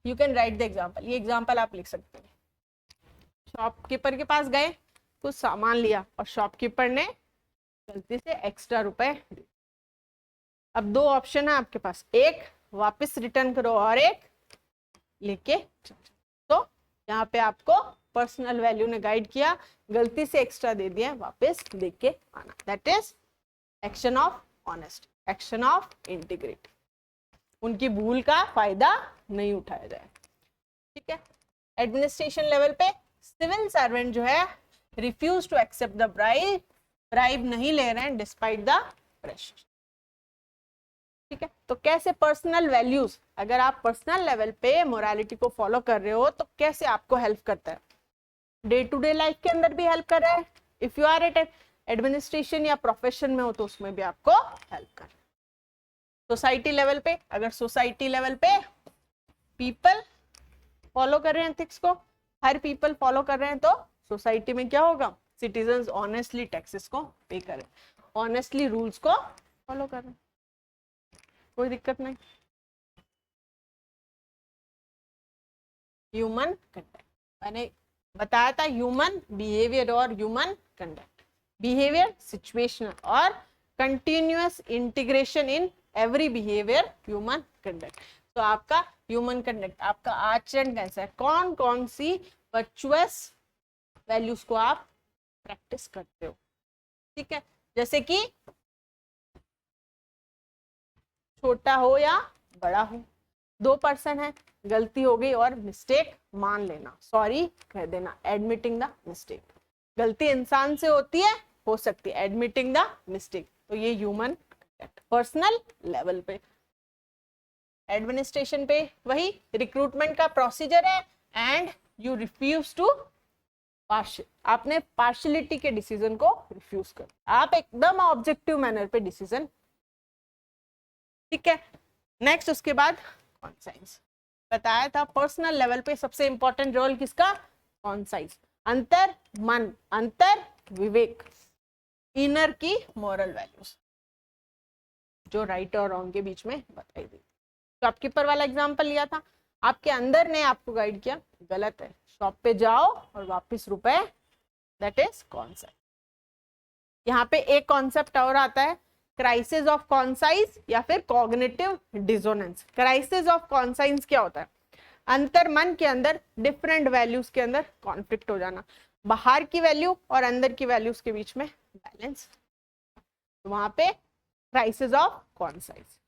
You can write the example. ये एग्जाम्पल आप लिख सकते हैं. शॉपकीपर के पास गए, कुछ सामान लिया और शॉपकीपर ने गलती से एक्स्ट्रा रुपए. अब दो ऑप्शन है आपके पास, एक वापस रिटर्न करो और एक लेके. तो यहाँ पे आपको पर्सनल वैल्यू ने गाइड किया, गलती से एक्स्ट्रा दे दिया, वापस दे के आना. That is action of honesty, action of integrity. उनकी भूल का फायदा नहीं उठाया जाए. ठीक है. एडमिनिस्ट्रेशन लेवल पे सिविल सर्वेंट जो है refuse to accept the bribe नहीं ले रहे हैं डिस्पाइट द प्रेशर. ठीक है. तो कैसे पर्सनल वैल्यूज, अगर आप पर्सनल लेवल पे मोरालिटी को फॉलो कर रहे हो तो कैसे आपको हेल्प करता है? डे टू डे लाइफ के अंदर भी हेल्प कर रहा है. If you are at administration या प्रोफेशन में हो तो उसमें भी आपको हेल्प कर रहा है. सोसाइटी लेवल पे, अगर सोसाइटी लेवल पे पीपल फॉलो कर रहे हैं एथिक्स को, हर पीपल फॉलो कर रहे हैं, तो सोसाइटी में क्या होगा? सिटीजन्स ऑनेस्टली टैक्सेस को पे करें, ऑनेस्टली रूल्स को फॉलो करें, कोई दिक्कत नहीं. Human conduct. मैंने बताया था ह्यूमन बिहेवियर और ह्यूमन कंडक्ट। बिहेवियर सिचुएशनल और continuous integration in every behaviour human conduct. तो आपका ह्यूमन कंडक्ट, आपका आचरण कैसा है, कौन कौन सी वर्चुअस वैल्यूज को आप प्रैक्टिस करते हो। ठीक है, जैसे कि छोटा हो या बड़ा हो, 2 पर्सन है, गलती हो गई और मिस्टेक मान लेना, सॉरी कह देना, एडमिटिंग द मिस्टेक। गलती इंसान से होती है, हो सकती है, एडमिटिंग द मिस्टेक। तो ये ह्यूमन पर्सनल लेवल पे। एडमिनिस्ट्रेशन पे वही रिक्रूटमेंट का प्रोसीजर है एंड यू रिफ्यूज टू आपने पार्शियलिटी के डिसीजन को रिफ्यूज कर, आप एकदम ऑब्जेक्टिव मैनर पे डिसीजन। ठीक है, नेक्स्ट उसके बाद कॉन्साइंस बताया था। पर्सनल लेवल पे सबसे इंपॉर्टेंट रोल किसका, कॉन्साइंस, अंतर मन, अंतर विवेक, इनर की मॉरल वैल्यूज जो राइट और रॉन्ग के बीच में बताई दी। शॉपकीपर वाला एग्जांपल लिया था, आपके अंदर ने आपको गाइड किया, गलत है, शॉप पे जाओ और वापस रुपए, दैट इज कॉन्सेप्ट। यहाँ पे एक कॉन्सेप्ट और आता है, क्राइसिस ऑफ कॉन्साइंस या फिर cognitive dissonance. Crisis of conscience क्या होता है, अंतर मन के अंदर डिफरेंट वैल्यूज के अंदर कॉन्फ्लिक्ट हो जाना, बाहर की वैल्यू और अंदर की वैल्यूज के बीच में बैलेंस, तो वहां पे crisis of conscience.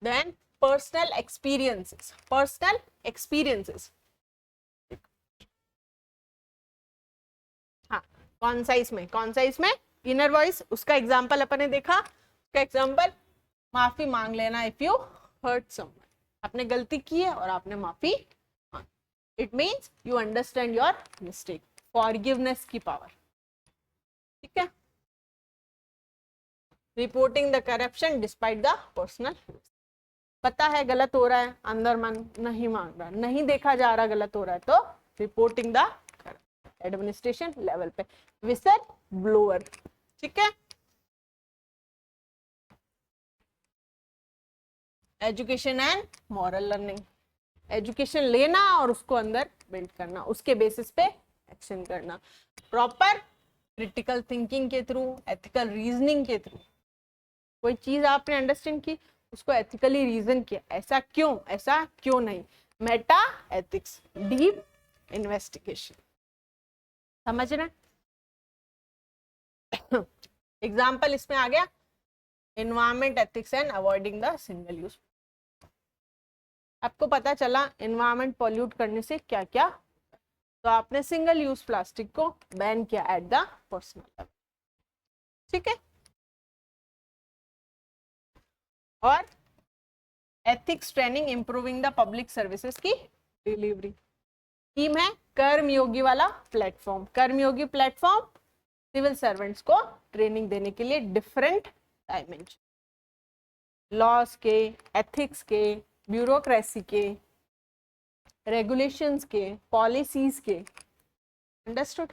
Then personal experiences, personal experiences, हाँ कॉन्साइज में इनर वॉइस, उसका एग्जांपल अपन ने देखा, उसका एग्जांपल माफी मांग लेना, इफ यू हर्ट समवन, आपने गलती की है और आपने माफी मांग, it means you understand your mistake, forgiveness की पावर। ठीक है, reporting the corruption despite the personal, पता है गलत हो रहा है, अंदर मन नहीं मांग रहा, नहीं देखा जा रहा गलत हो रहा है, तो रिपोर्टिंग द एडमिनिस्ट्रेशन लेवल पे, विसर ब्लोअर। ठीक है, education and moral learning, education लेना और उसको अंदर बिल्ड करना, उसके बेसिस पे एक्शन करना, प्रॉपर क्रिटिकल थिंकिंग के थ्रू, एथिकल रीजनिंग के थ्रू, कोई चीज आपने अंडरस्टैंड की, उसको एथिकली रीजन किया, ऐसा क्यों नहीं, मेटा एथिक्स, डीप इन्वेस्टिगेशन, समझ रहे। एग्जाम्पल इसमें आ गया, environment ethics and avoiding the single use. आपको पता चला एनवायरमेंट पॉल्यूट करने से क्या क्या, तो आपने सिंगल यूज प्लास्टिक को बैन किया एट द पर्सनल लेवल। ठीक है, और ethics training improving the public services की डिलीवरी स्कीम है, कर्मयोगी वाला प्लेटफॉर्म। कर्मयोगी प्लेटफॉर्म सिविल सर्वेंट्स को ट्रेनिंग देने के लिए डिफरेंट डायमेंशन, लॉस के, एथिक्स के, ब्यूरोक्रेसी के, रेगुलेशंस के, पॉलिसीज के, अंडरस्टूड।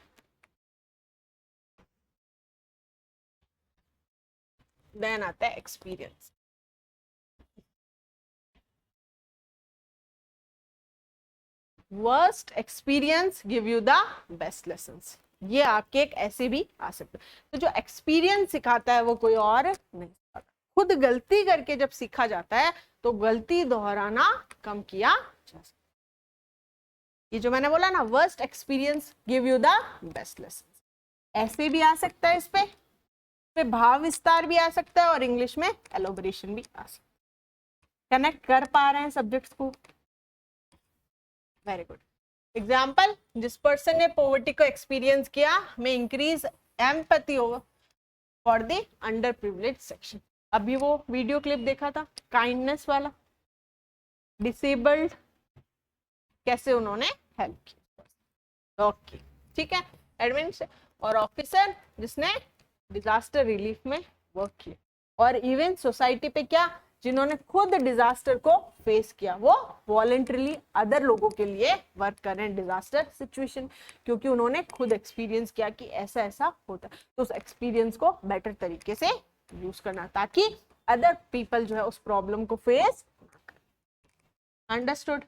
देन आता है experience, worst experience give you the best lessons, ये आपके एक ऐसे भी आ सकते, तो जो एक्सपीरियंस सिखाता है वो कोई और नहीं सिखाता, खुद गलती करके जब सीखा जाता है तो गलती दोहराना कम किया जा सकता। ये जो मैंने बोला ना, worst experience give you the best lessons, ऐसे भी आ सकता है, इस पे भाव विस्तार भी आ सकता है और इंग्लिश में एलोबरेशन भी आ सकता है। कनेक्ट कर पा रहे हैं सब्जेक्ट्स को, वेरी गुड। एग्जाम्पल, जिस पर्सन ने पॉवर्टी को एक्सपीरियंस किया में increase empathy for the under privilege section. अभी वो वीडियो क्लिप देखा था काइंडनेस वाला, डिसेबल्ड कैसे उन्होंने हेल्प की, ओके ठीक है। एडमिन और ऑफिसर जिसने डिजास्टर रिलीफ में वर्क किया, और इवन सोसाइटी पे क्या, जिन्होंने खुद डिजास्टर को फेस किया, वो वॉलंटरीली अदर लोगों के लिए वर्क कर रहे हैं डिजास्टर सिचुएशन, क्योंकि उन्होंने खुद एक्सपीरियंस किया कि ऐसा ऐसा होता है, तो उस एक्सपीरियंस को बेटर तरीके से यूज करना ताकि अदर पीपल जो है उस प्रॉब्लम को फेस ना करें। अंडरस्टूड?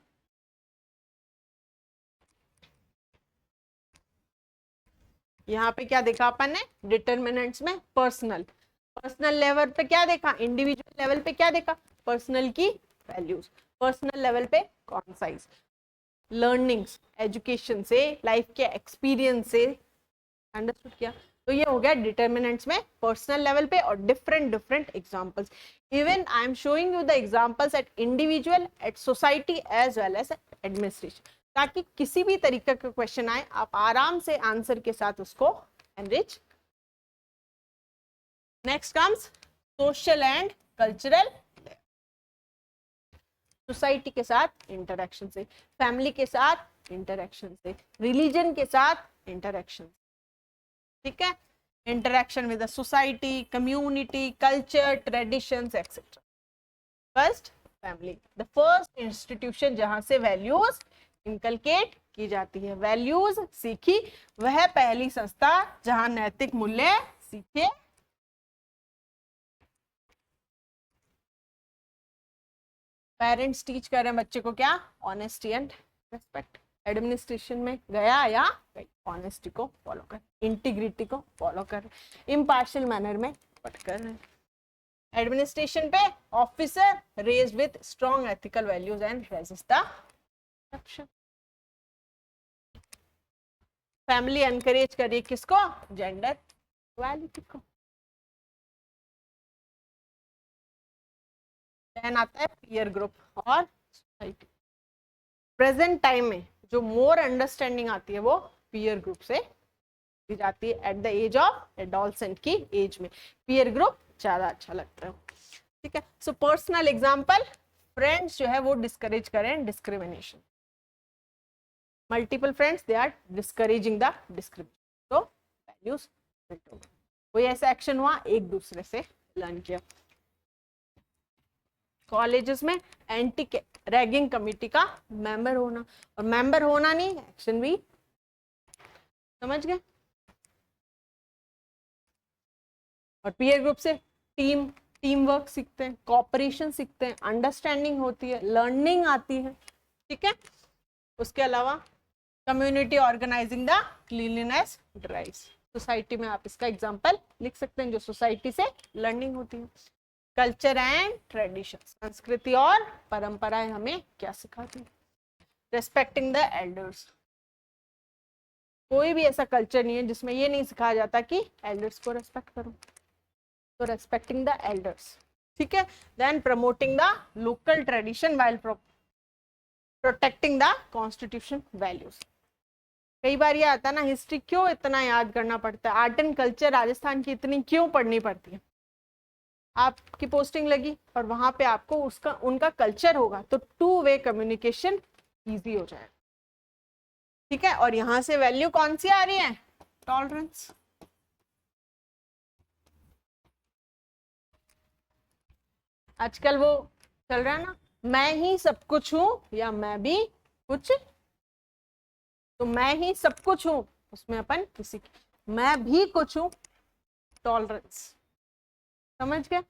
यहाँ पे क्या देखा अपन ने डिटर्मिनेंट्स में? पर्सनल। पर्सनल लेवल पे क्या देखा? इंडिविजुअल लेवल पे क्या देखा? पर्सनल की वैल्यूज। पर्सनल लेवल पे कॉन्साइज लर्निंग्स, एजुकेशन से, लाइफ के एक्सपीरियंस से। अंडरस्टूड किया? तो ये हो गया डिटर्मिनेंट्स में पर्सनल लेवल पे और different different examples. Even I am showing you the examples at individual, at society as well as administration, ताकि किसी भी तरीके का क्वेश्चन आए आप आराम से आंसर के साथ उसको enrich. Next comes social and cultural. Society के साथ इंटरेक्शन से, फैमिली के साथ इंटरेक्शन से, रिलीजन के साथ इंटरेक्शन, ठीक है? Interaction with the society, community, culture, traditions etcetera. First family, the first institution जहां से वैल्यूज इनकलकेट की जाती है, वैल्यूज सीखी, वह पहली संस्था जहां नैतिक मूल्य सीखे। पेरेंट्स टीच कर रहे हैं बच्चे को क्या? Honesty and respect. एडमिनिस्ट्रेशन में गया या गई, ऑनेस्टी को फॉलो कर, इंटीग्रिटी को फॉलो कर, इम्पार्शियल मैनर में पढ़ कर रहे हैं। एडमिनिस्ट्रेशन पे officer raised with strong ethical values and resist the corruption. Family encourage करिए किसको? जेंडर इक्वालिटी को। देन आता है पीयर ग्रुप और सोसाइटी। प्रेजेंट टाइम में जो मोर अंडरस्टैंडिंग आती है वो पीयर ग्रुप से दी जाती है at the age of adolescent की एज में। पीयर ग्रुप ज्यादा अच्छा लगता है, ठीक है? सो पर्सनल एग्जांपल, फ्रेंड्स जो है वो डिस्करेज करें discrimination. Multiple friends they are discouraging the discrimination. तो वैल्यूज कोई ऐसा एक्शन हुआ एक दूसरे से लर्न किया। कॉलेजेस में एंटी रैगिंग कमेटी का मेंबर होना, और मेंबर होना नहीं एक्शन भी, समझ गए? और पीयर ग्रुप से टीम वर्क सीखते हैं, कोऑपरेशन सीखते हैं, अंडरस्टैंडिंग होती है, लर्निंग आती है, ठीक है? उसके अलावा community organizing the cleanliness drives. Society में आप इसका एग्जांपल लिख सकते हैं जो सोसाइटी से लर्निंग होती है। कल्चर एंड ट्रेडिशन, संस्कृति और परंपराएं हमें क्या सिखाती है? Respecting the elders. कोई भी ऐसा कल्चर नहीं है जिसमें ये नहीं सिखाया जाता कि एल्डर्स को रेस्पेक्ट करो। तो रेस्पेक्टिंग द एल्डर्स, ठीक है? Then promoting the local tradition while protecting the constitution values. कई बार ये आता है ना, हिस्ट्री क्यों इतना याद करना पड़ता है, आर्ट एंड कल्चर राजस्थान की इतनी क्यों पढ़नी पड़ती है? आपकी पोस्टिंग लगी और वहां पे आपको उसका उनका कल्चर होगा तो टू वे कम्युनिकेशन इजी हो जाएगा, ठीक है? और यहां से वैल्यू कौन सी आ रही है? टॉलरेंस। आजकल वो चल रहा है ना, मैं ही सब कुछ हूं या मैं भी कुछ, तो मैं ही सब कुछ हूं उसमें अपन किसी की, मैं भी कुछ हूं, टॉलरेंस। समझ गए?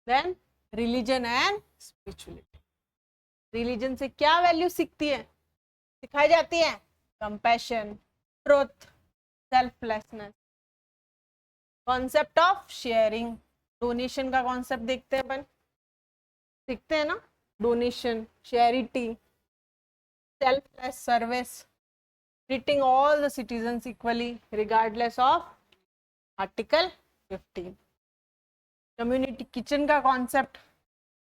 Then religion and spirituality. Religion से क्या वैल्यू सीखती है, सिखाई जाती है? Compassion, truth, selflessness, concept of sharing, donation का कॉन्सेप्ट देखते हैं अपन, सीखते हैं ना? Donation, charity, selfless service, treating all the citizens equally regardless of article 15। Community kitchen का कॉन्सेप्ट,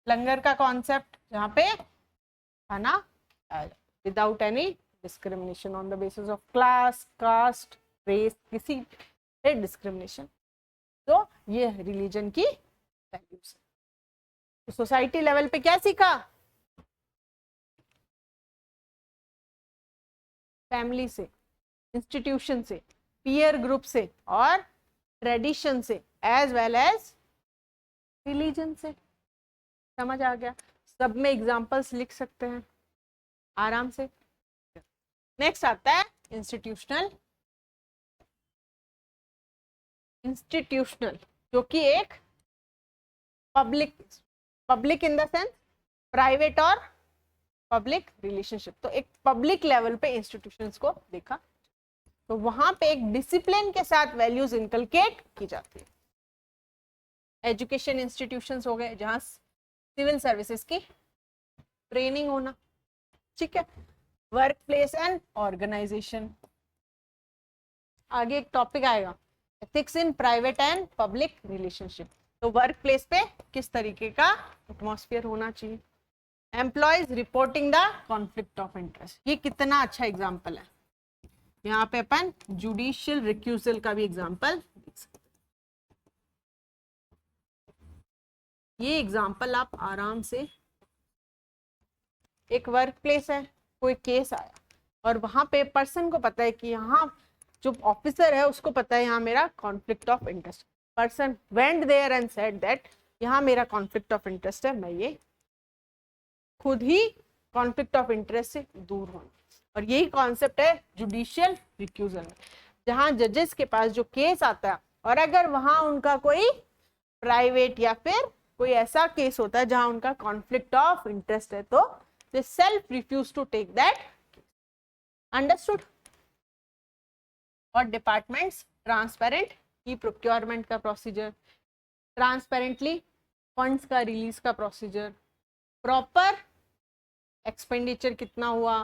लंगर का कॉन्सेप्ट, जहाँ पे खाना without any discrimination on the basis of class, caste, race, किसी डिस्क्रिमिनेशन। तो ये रिलीजन की वैल्यूज। तो सोसाइटी लेवल पे क्या सीखा? फैमिली से, इंस्टीट्यूशन से, पीयर ग्रुप से और ट्रेडिशन से एज वेल एज रिलीजन से। समझ आ गया? सब में एग्जांपल्स लिख सकते हैं आराम से। नेक्स्ट आता है इंस्टीट्यूशनल। इंस्टीट्यूशनल जो कि एक public, public in the sense private और पब्लिक रिलेशनशिप। तो एक पब्लिक लेवल पे इंस्टीट्यूशंस को देखा, तो वहां पे एक डिसिप्लिन के साथ वैल्यूज इनकलकेट की जाती है। एजुकेशन इंस्टीट्यूशंस हो गए जहां सिविल सर्विसेज की ट्रेनिंग होना, ठीक है। वर्क प्लेस एंड ऑर्गेनाइजेशन, आगे एक टॉपिक आएगा ethics in private and public relationship. तो वर्क प्लेस पे किस तरीके का एटमॉस्फेयर होना चाहिए। Employees reporting the conflict of interest, ये कितना अच्छा एग्जाम्पल है। यहाँ पे अपन जुडिशियल रिक्यूजल का भी एग्जाम्पल देख सकते हैं। ये एग्जाम्पल आप आराम से, एक वर्क प्लेस है, कोई केस आया और वहां पे पर्सन को पता है कि यहाँ जो ऑफिसर है उसको पता है यहाँ मेरा conflict of interest. Person went there and said that यहाँ मेरा कॉन्फ्लिक्ट ऑफ इंटरेस्ट है, मैं ये खुद ही कॉन्फ्लिक्ट ऑफ इंटरेस्ट से दूर होना। और यही कॉन्सेप्ट है जुडिशियल रिक्यूजल में, जहां जजेस के पास जो केस आता है और अगर वहां उनका कोई प्राइवेट या फिर कोई ऐसा केस होता है जहां उनका कॉन्फ्लिक्ट ऑफ इंटरेस्ट है, तो they self refuse to take that. Understood. और डिपार्टमेंट्स ट्रांसपेरेंट, ई प्रोक्योरमेंट का प्रोसीजर, ट्रांसपेरेंटली फंड्स का रिलीज का प्रोसीजर, प्रॉपर एक्सपेंडिचर कितना हुआ,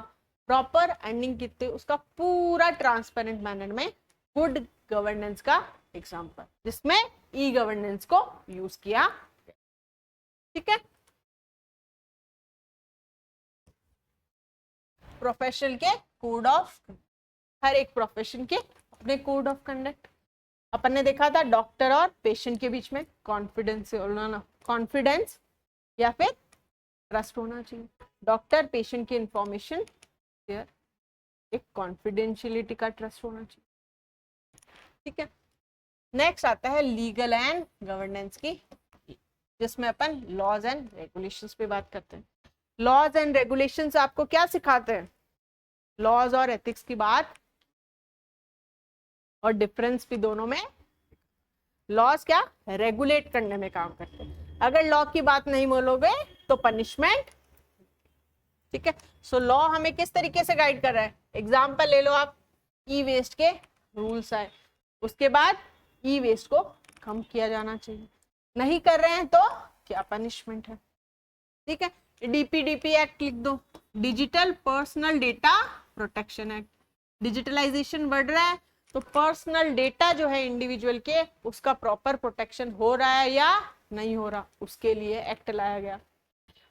प्रॉपर अर्निंग कितने, उसका पूरा ट्रांसपेरेंट मैनर में गुड गवर्नेंस का एग्जांपल, जिसमें ई गवर्नेंस को यूज किया, ठीक है। प्रोफेशन के कोड ऑफ, हर एक प्रोफेशन के अपने कोड ऑफ कंडक्ट। अपन ने देखा था डॉक्टर और पेशेंट के बीच में कॉन्फिडेंस या फिर ट्रस्ट होना चाहिए। डॉक्टर पेशेंट की इंफॉर्मेशन शेयर, एक कॉन्फिडेंशियलिटी का ट्रस्ट होना चाहिए, ठीक है। नेक्स्ट आता है लीगल एंड गवर्नेंस की, जिसमें अपन लॉज एंड रेगुलेशंस पे बात करते हैं। लॉज एंड रेगुलेशंस आपको क्या सिखाते हैं, लॉज और एथिक्स की बात और डिफरेंस भी दोनों में। लॉज क्या रेगुलेट करने में काम करते हैं, अगर लॉ की बात नहीं बोलोगे तो पनिशमेंट, ठीक है। सो लॉ हमें किस तरीके से गाइड कर रहा है, एग्जाम्पल ले लो आप, ई वेस्ट के रूल्स आए, उसके बाद ई वेस्ट को कम किया जाना चाहिए, नहीं कर रहे हैं तो क्या पनिशमेंट है, ठीक है। डीपीडीपी एक्ट लिख दो, digital personal data protection act. Digitalization बढ़ रहा है तो पर्सनल डेटा जो है इंडिविजुअल के, उसका प्रॉपर प्रोटेक्शन हो रहा है या नहीं हो रहा, उसके लिए एक्ट लाया गया।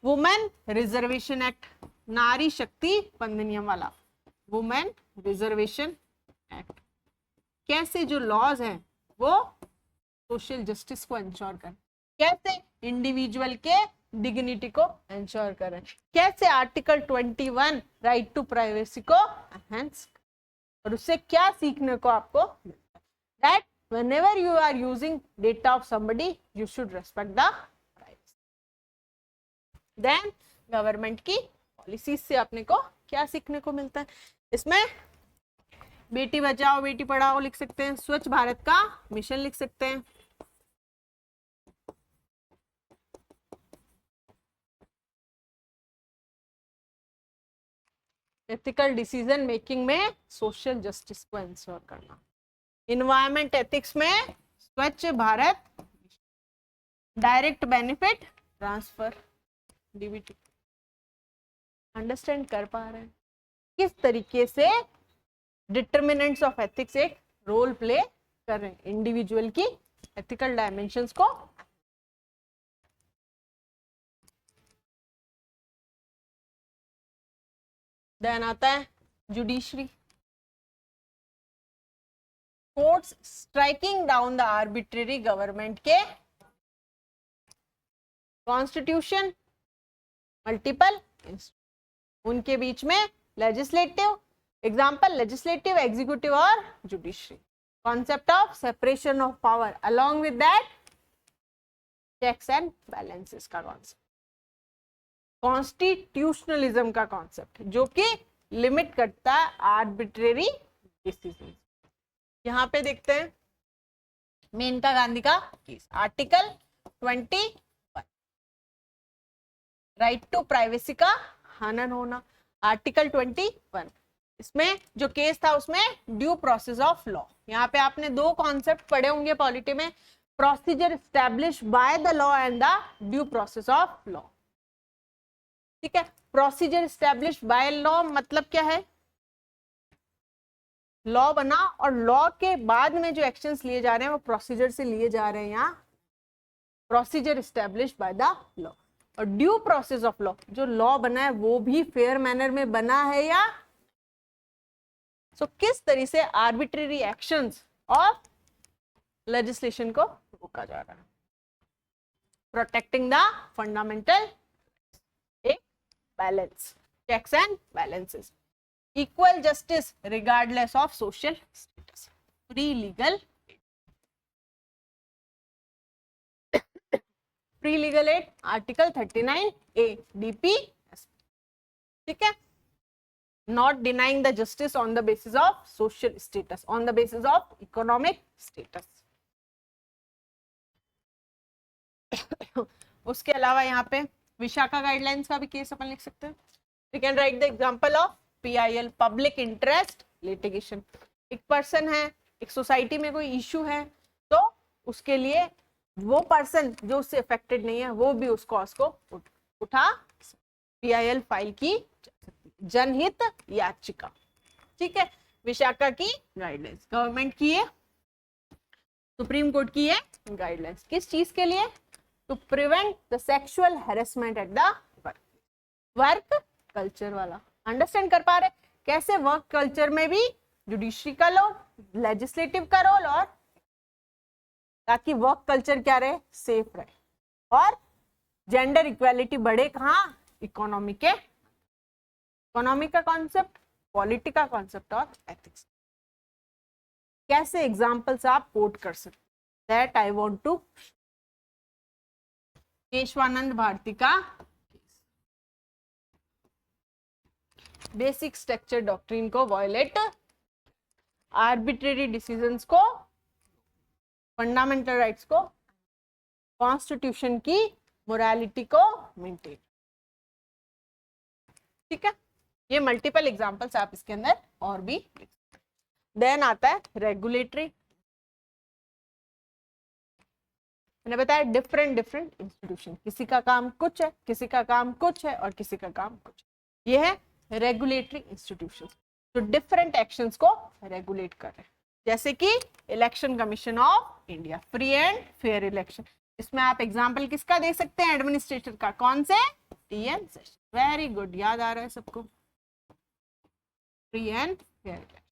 वुमेन रिजर्वेशन एक्ट, नारी शक्ति वंदनियम वाला वुमेन रिजर्वेशन एक्ट। कैसे जो लॉज हैं वो सोशल जस्टिस को इंश्योर करें, कैसे इंडिविजुअल के डिग्निटी को इंश्योर करें, कैसे आर्टिकल 21 राइट टू प्राइवेसी को एनहांस, और उससे क्या सीखने को आपको मिलता है, that whenever you are using data of somebody you should respect the privacy. Then government की पॉलिसीज से अपने को क्या सीखने को मिलता है, इसमें बेटी बचाओ बेटी पढ़ाओ लिख सकते हैं, स्वच्छ भारत का मिशन लिख सकते हैं, एथिकल डिसीजन मेकिंग में सोशल जस्टिस को इंश्योर करना, इन्वायरमेंट एथिक्स में स्वच्छ Bharat, direct benefit transfer DBT. Understand कर पा रहे हैं किस तरीके से डिटर्मिनेंट्स ऑफ एथिक्स एक रोल प्ले कर रहे हैं इंडिविजुअल की एथिकल डायमेंशंस को। देन आता है judiciary, courts striking down the arbitrary government के कॉन्स्टिट्यूशन, मल्टीपल उनके बीच में लेजिस्लेटिव, एग्जाम्पल लेजिस्लेटिव, एग्जीक्यूटिव और judiciary, concept of separation of power along with that checks and balances का कॉन्सेप्ट, कॉन्स्टिट्यूशनलिज्म का कॉन्सेप्ट जो कि लिमिट करता है आर्बिट्रेरी डिसीजन। यहां पे देखते हैं मेनका गांधी का case, article 21 right to privacy का हनन होना, आर्टिकल 21। इसमें जो केस था उसमें ड्यू प्रोसेस ऑफ लॉ। यहाँ पे आपने दो कॉन्सेप्ट पढ़े होंगे पॉलिटी में, procedure establish by the law and the due process of law. ठीक है, प्रोसीजर एस्टैब्लिश बाय लॉ मतलब क्या है, लॉ बना और लॉ के बाद में जो एक्शंस लिए जा रहे हैं वो प्रोसीजर से लिए जा रहे हैं, यहाँ procedure establish by the law. और ड्यू प्रोसेस ऑफ लॉ, जो लॉ बना है वो भी फेयर मैनर में बना है या किस तरीके से आर्बिट्रेरी एक्शंस और लेजिस्लेशन को रोका जा रहा है, प्रोटेक्टिंग द फंडामेंटल, एक balance, checks and balances, equal justice regardless of social status, free legal aid, article 39A DPS। ठीक है, not denying the justice on the basis of social status, on the basis of economic status. उसके अलावा यहाँ पे विशाखा गाइडलाइंस का भी केस अपन लिख सकते हैं। We can write the example of PIL, public interest litigation. एक पर्सन है, एक सोसाइटी में कोई इश्यू है, तो उसके लिए वो पर्सन जो उससे अफेक्टेड नहीं है वो भी उस कॉज को उठा PIL फाइल की जनहित याचिका। ठीक है, विशाखा की गाइडलाइंस, गवर्नमेंट की है, सुप्रीम कोर्ट की है गाइडलाइंस, किस चीज के लिए, to prevent the sexual harassment at the work culture वाला। अंडरस्टैंड कर पा रहे कैसे वर्क कल्चर में भी जुडिशरी का रोल, लेजिस्लेटिव का रोल, और ताकि वर्क कल्चर क्या रहे, सेफ रहे और जेंडर इक्वालिटी बढ़े कहाँ, इकोनॉमी के, इकोनॉमी का कॉन्सेप्ट, पॉलिटी का कॉन्सेप्ट और एथिक्स। कैसे एग्जांपल्स आप कोट कर सकते, that I want to. Kesavananda Bharati का बेसिक स्ट्रक्चर डॉक्ट्रिन को वायलेट, आर्बिट्रेरी डिसीजंस को, फंडामेंटल राइट्स को, कॉन्स्टिट्यूशन की मोरालिटी को मेंटेन। ठीक है, ये मल्टीपल एग्जांपल्स आप इसके अंदर और भी। देन आता है रेगुलेटरी, मैंने बताया डिफरेंट इंस्टीट्यूशन, किसी का काम कुछ है, किसी का काम कुछ है और किसी का काम कुछ। ये है रेगुलेटरी इंस्टीट्यूशन जो डिफरेंट एक्शंस को रेगुलेट कर रहे हैं, जैसे कि election commission of India, free and fair election. इसमें आप एग्जांपल किसका दे सकते हैं, एडमिनिस्ट्रेटर का, कौन से, TN सेशन। वेरी गुड, याद आ रहा है सबको, फ्री एंड फेयर इलेक्शन।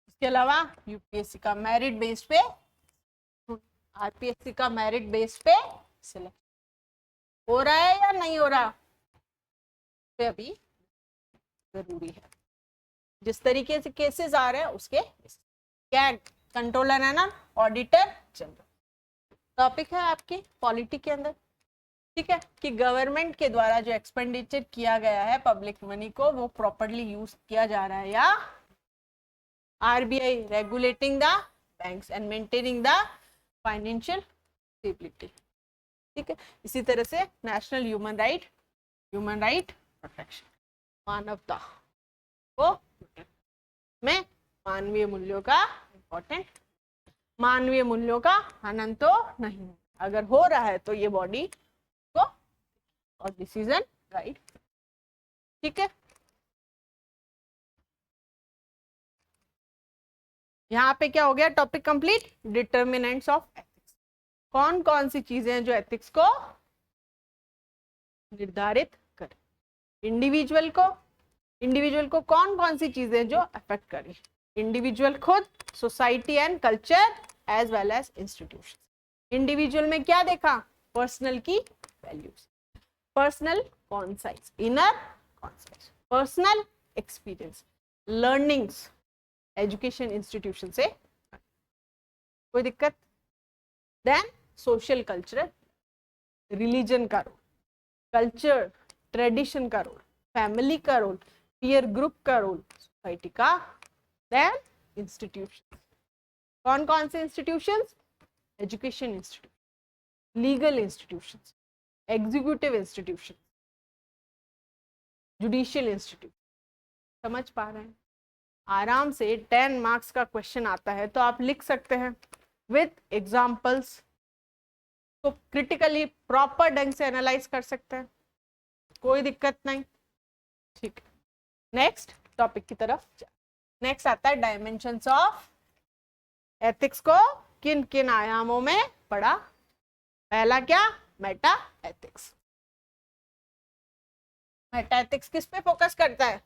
इसके अलावा यूपीएससी का मेरिट बेस्ड पे, RPSC का मेरिट बेस्ड पे सिलेक्ट हो रहा है या नहीं हो रहा, पे अभी जरूरी है। जिस तरीके से केसेस आ रहे हैं उसके क्या, कंट्रोलर है ना, ऑडिटर जनरल। टॉपिक है आपकी पॉलिटी के अंदर। ठीक है, कि गवर्नमेंट के द्वारा जो एक्सपेंडिचर किया गया है पब्लिक मनी को, वो प्रॉपर्ली यूज किया जा रहा है या। RBI regulating the banks and maintaining the financial stability. ठीक है, इसी तरह से नेशनल ह्यूमन राइट प्रोटेक्शन, मानवता को में मानवीय मूल्यों का इम्पोर्टेंट, मानवीय मूल्यों का हनन तो नहीं, अगर हो रहा है तो ये बॉडी को और डिसीजन राइट। ठीक है, यहाँ पे क्या हो गया, topic complete, determinants of ethics. कौन कौन सी चीजें हैं जो एथिक्स को निर्धारित करें, इंडिविजुअल को कौन कौन सी चीजें जो अफेक्ट करें, इंडिविजुअल खुद, society and culture as well as institution. Individual में क्या देखा, पर्सनल की values, personal conscience, inner conscience, personal experience, learnings education institution से, कोई दिक्कत। देन सोशल कल्चरल, रिलीजन का रोल, कल्चर ट्रेडिशन का रोल, फैमिली का रोल, पीयर ग्रुप का रोल, सोसाइटी का, देन इंस्टीट्यूशन। कौन कौन से institutions? Education institute, legal institutions, executive institution, judicial institute. समझ पा रहे हैं? आराम से 10 मार्क्स का क्वेश्चन आता है तो आप लिख सकते हैं विथ एग्जाम्पल्स, तो क्रिटिकली प्रॉपर ढंग से एनालाइज कर सकते हैं, कोई दिक्कत नहीं। ठीक है, नेक्स्ट टॉपिक की तरफ। नेक्स्ट आता है डायमेंशंस ऑफ एथिक्स को किन किन आयामों में पढ़ा? पहला क्या? Meta ethics. मेटा एथिक्स किस पे फोकस करता है?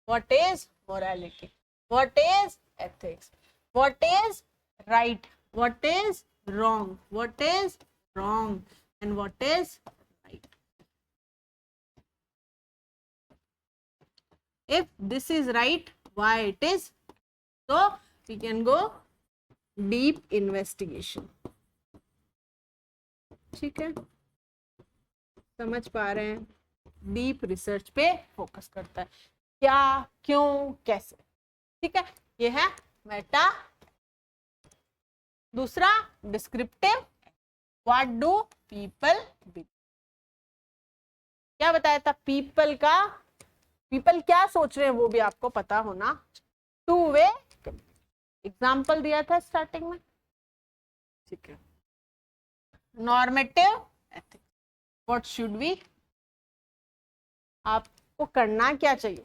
What is morality, what is ethics, what is right, what is wrong, what is wrong and what is right. If this is right, why it is? So we can go deep investigation. ठीक है, समझ पा रहे हैं? डीप रिसर्च पे फोकस करता है, क्या, क्यों, कैसे। ठीक है, ये है मेटा। दूसरा descriptive, what do people believe. क्या बताया था? पीपल का, पीपल क्या सोच रहे हैं वो भी आपको पता होना। टू वे एग्जाम्पल दिया था स्टार्टिंग में। ठीक है, normative ethics, what should we, आपको करना क्या चाहिए,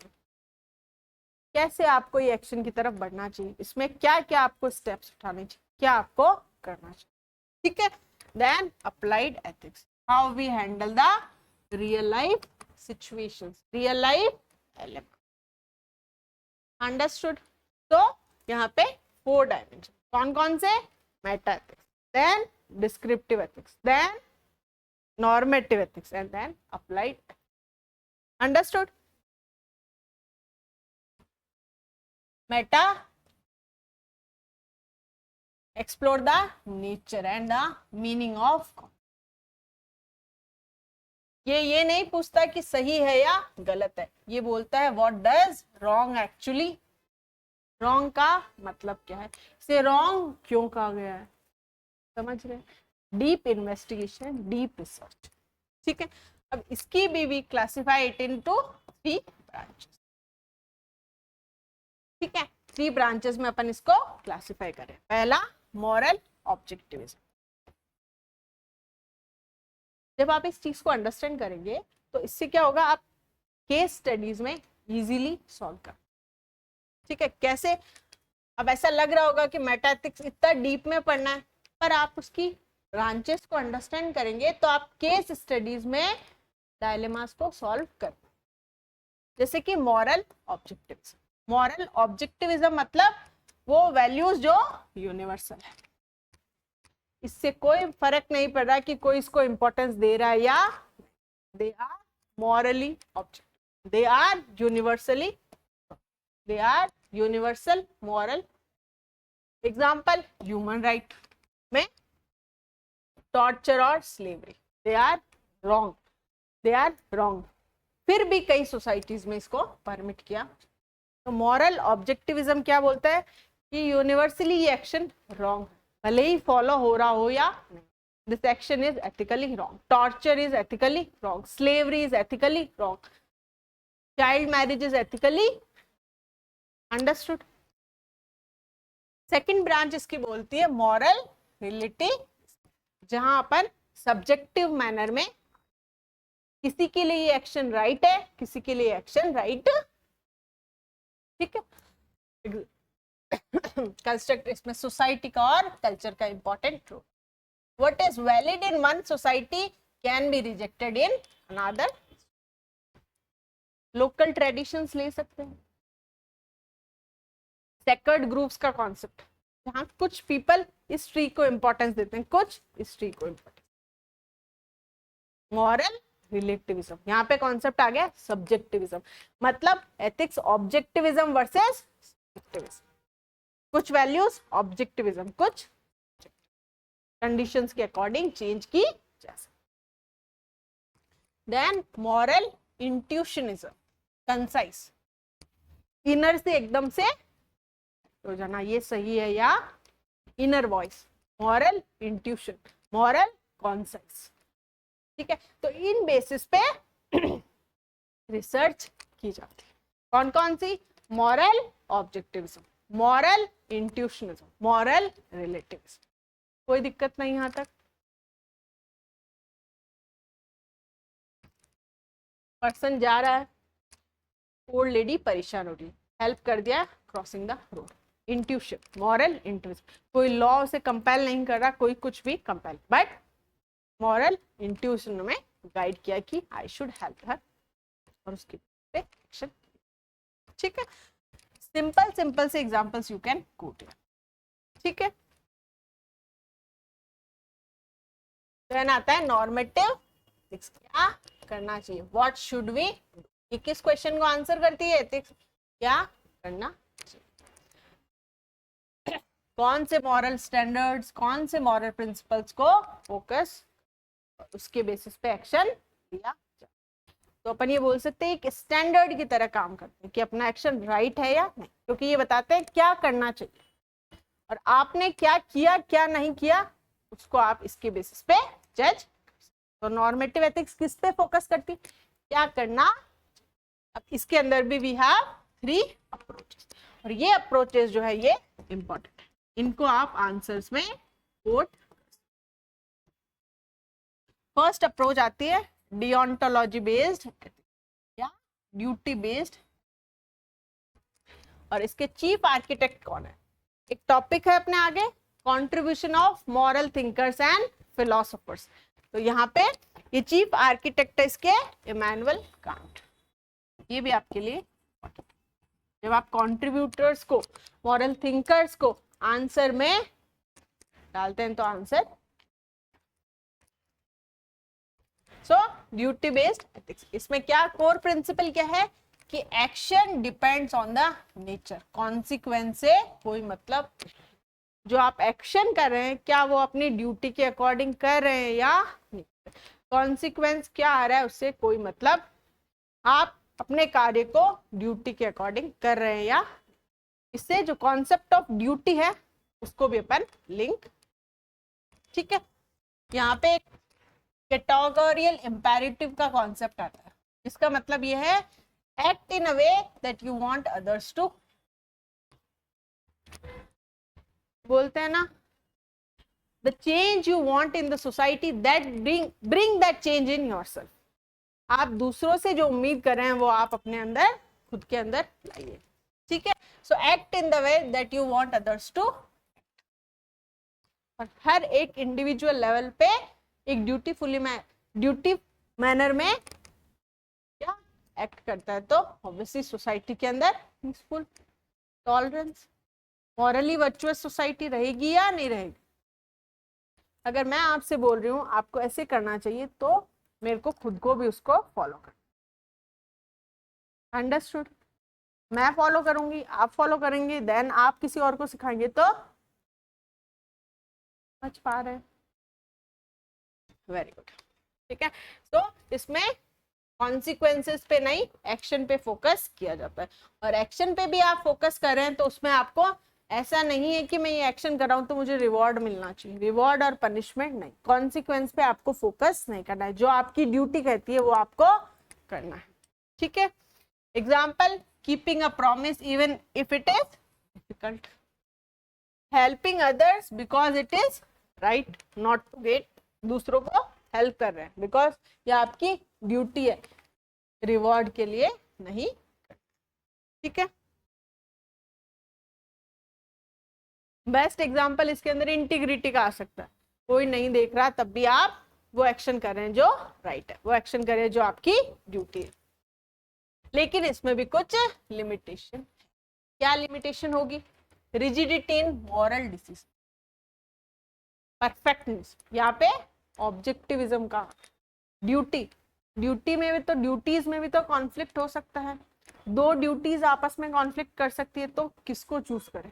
कैसे आपको ये एक्शन की तरफ बढ़ना चाहिए, इसमें क्या क्या आपको स्टेप्स उठाने चाहिए, क्या आपको करना चाहिए। ठीक है, then applied ethics, how we handle the real life situations, real life element. Understood? तो यहाँ पे 4 डायमेंशन, कौन कौन से? Meta ethics, then descriptive ethics, then normative ethics and then applied. Understood? Meta, explore the nature and the meaning of. ये नहीं पूछता कि सही है या गलत है, ये बोलता है what does wrong actually, wrong का मतलब क्या है, इसे wrong क्यों कहा गया है। समझ रहे? Deep investigation, deep research. ठीक है, अब इसकी भी क्लासिफाई इट इनटू 3 ब्रांचेस। ठीक है, 3 ब्रांचेस में अपन इसको क्लासिफाई करें। पहला मॉरल ऑब्जेक्टिविज्म। जब आप इस चीज को अंडरस्टैंड करेंगे तो इससे क्या होगा, आप केस स्टडीज में इजीली सॉल्व कर। ठीक है, कैसे? अब ऐसा लग रहा होगा कि मेटा एथिक्स इतना डीप में पढ़ना है, पर आप उसकी ब्रांचेस को अंडरस्टैंड करेंगे तो आप केस स्टडीज में डायलेमास को सॉल्व कर। जैसे कि मॉरल ऑब्जेक्टिविज्म। मॉरल ऑब्जेक्टिविज्म मतलब वो वैल्यूज जो यूनिवर्सल है, इससे कोई फर्क नहीं पड़ रहा कि कोई इसको इंपॉर्टेंस दे रहा है या, they are morally objective, they are universally, they are universal moral. Example, human right में टॉर्चर और slavery, they are wrong, they are wrong, फिर भी कई सोसाइटीज में इसको परमिट किया। तो मॉरल ऑब्जेक्टिविज्म क्या बोलता है कि यूनिवर्सली ये एक्शन रॉन्ग, भले ही फॉलो हो रहा हो या नहीं, this action is ethically wrong, torture is ethically wrong, slavery is ethically wrong, child marriage is ethically. Understood? Second branch इसकी बोलती है मॉरल रिलेटिव, जहां अपन सब्जेक्टिव मैनर में किसी के लिए ये एक्शन राइट है, किसी के लिए एक्शन राइट। ठीक है, कंस्ट्रक्ट, इसमें सोसाइटी का और कल्चर का important role. What is valid in one society can be rejected in another. Local traditions ले सकते हैं, सेक्रेड ग्रुप्स का कॉन्सेप्ट, जहां कुछ पीपल इस ट्री को इंपॉर्टेंस देते हैं, कुछ इस ट्री को इंपॉर्टेंस। मॉरल रिलेटिविज्म, यहाँ पे कॉन्सेप्ट आ गया सब्जेक्टिविज्म, मतलब एथिक्स ऑब्जेक्टिविज्म वर्सेस सब्जेक्टिविज्म। कुछ वैल्यूज ऑब्जेक्टिविज्म, कुछ कंडीशंस के अकॉर्डिंग चेंज की जा सकती। देन मॉरल इंट्यूशनिज्म, कंसाइज, इनर से एकदम से हो जाना ये सही है या inner voice, moral intuition, moral concepts. ठीक है, तो इन बेसिस पे रिसर्च की जाती है। कौन कौन सी? Moral objectivism, moral intuitionism, moral relativism. कोई दिक्कत नहीं यहां तक? पर्सन जा रहा है, ओल्ड लेडी परेशान हो रही है, हेल्प कर दिया crossing the road. Intuition, moral intuition, कोई लॉ से कंपेल नहीं कर रहा, कोई कुछ भी कंपेल, बट मॉरल इंट्यूशन में गाइड किया कि आई शुड हेल्प हर, और उसके पे एक्शन। ठीक है, सिंपल सिंपल से एग्जांपल्स यू कैन कोट। ठीक है, देन आता है नॉर्मेटिव, क्या करना चाहिए, व्हाट शुड वी। ये किस क्वेश्चन को आंसर करती है? एथिक्स, क्या करना चाहिए, कौन से मॉरल स्टैंडर्ड्स, कौन से मॉरल प्रिंसिपल्स को फोकस, उसके बेसिस पे एक्शन लिया जाए। तो अपन ये बोल सकते हैं कि स्टैंडर्ड की तरह काम करते हैं कि अपना एक्शन राइट है या नहीं, क्योंकि ये बताते हैं क्या करना चाहिए और आपने क्या किया क्या नहीं किया, उसको आप इसके बेसिस पे जज। तो नॉर्मेटिव एथिक्स किस पे फोकस करती, क्या करना। अब इसके अंदर भी वी हैव 3 अप्रोचेस, और ये अप्रोचेस जो है ये इंपॉर्टेंट है, इनको आप आंसर्स में कोट। फर्स्ट अप्रोच आती है डिओंटोलॉजी बेस्ड या ड्यूटी बेस्ड, और इसके चीफ आर्किटेक्ट कौन है? एक टॉपिक है अपने आगे, contribution of moral thinkers and philosophers. तो यहाँ पे ये चीफ आर्किटेक्ट है इसके इमैनुअल कांट। ये भी आपके लिए जब आप कंट्रीब्यूटर्स को, मॉरल थिंकर्स को आंसर में डालते हैं तो आंसर। सो ड्यूटी बेस्ड एथिक्स, इसमें क्या कोर प्रिंसिपल क्या है कि action depends on the nature, consequence से कोई मतलब। जो आप एक्शन कर रहे हैं क्या वो अपनी ड्यूटी के अकॉर्डिंग कर रहे हैं या नहीं, कॉन्सिक्वेंस क्या आ रहा है उससे कोई मतलब, आप अपने कार्य को ड्यूटी के अकॉर्डिंग कर रहे हैं या। इससे जो कॉन्सेप्ट ऑफ ड्यूटी है उसको भी अपन लिंक। ठीक है, यहाँ पे एक कैटेगोरियल इंपेरेटिव का कॉन्सेप्ट आता है, इसका मतलब ये है act in a way that you want others to. बोलते हैं ना, the change you want in the society that bring that change in yourself. आप दूसरों से जो उम्मीद कर रहे हैं वो आप अपने अंदर, खुद के अंदर लाइए। ठीक है, so act in the way that you want others to. और हर एक इंडिविजुअल लेवल पे एक ड्यूटी मैनर में क्या एक्ट करता है, तो ऑब्वियसली सोसाइटी के अंदर peaceful, tolerance, morally virtuous society रहेगी या नहीं रहेगी। अगर मैं आपसे बोल रही हूँ आपको ऐसे करना चाहिए, तो मेरे को खुद को भी उसको फॉलो करना। अंडरस्टूड? मैं फॉलो करूंगी, आप फॉलो करेंगे, देन आप किसी और को सिखाएंगे, तो समझ पा रहे हैं? Very good. ठीक है, तो इसमें कॉन्सिक्वेंसेस पे नहीं, एक्शन पे फोकस किया जाता है। और एक्शन पे भी आप फोकस कर रहे हैं तो उसमें आपको ऐसा नहीं है कि मैं ये एक्शन कर रहा हूं तो मुझे रिवॉर्ड मिलना चाहिए, रिवॉर्ड और पनिशमेंट नहीं, कॉन्सिक्वेंस पे आपको फोकस नहीं करना है, जो आपकी ड्यूटी कहती है वो आपको करना है। ठीक है, example, keeping a promise even if it is difficult, helping others because it is right, not to get, दूसरों को हेल्प कर रहे हैं बिकॉज ये आपकी ड्यूटी है, रिवॉर्ड के लिए नहीं। ठीक है, बेस्ट एग्जांपल इसके अंदर इंटीग्रिटी का आ सकता है, कोई नहीं देख रहा तब भी आप वो एक्शन कर रहे हैं जो राइट है, वो एक्शन कर रहे हैं जो आपकी ड्यूटी है। लेकिन इसमें भी कुछ लिमिटेशन, क्या लिमिटेशन होगी? रिजिडिटी इन मॉरल डिसीजन, परफेक्टनेस, यहाँ पे ऑब्जेक्टिविज्म का, ड्यूटी में भी तो, ड्यूटीज में भी तो कॉन्फ्लिक्ट हो सकता है, दो ड्यूटीज आपस में कॉन्फ्लिक्ट कर सकती है, तो किसको चूज करें।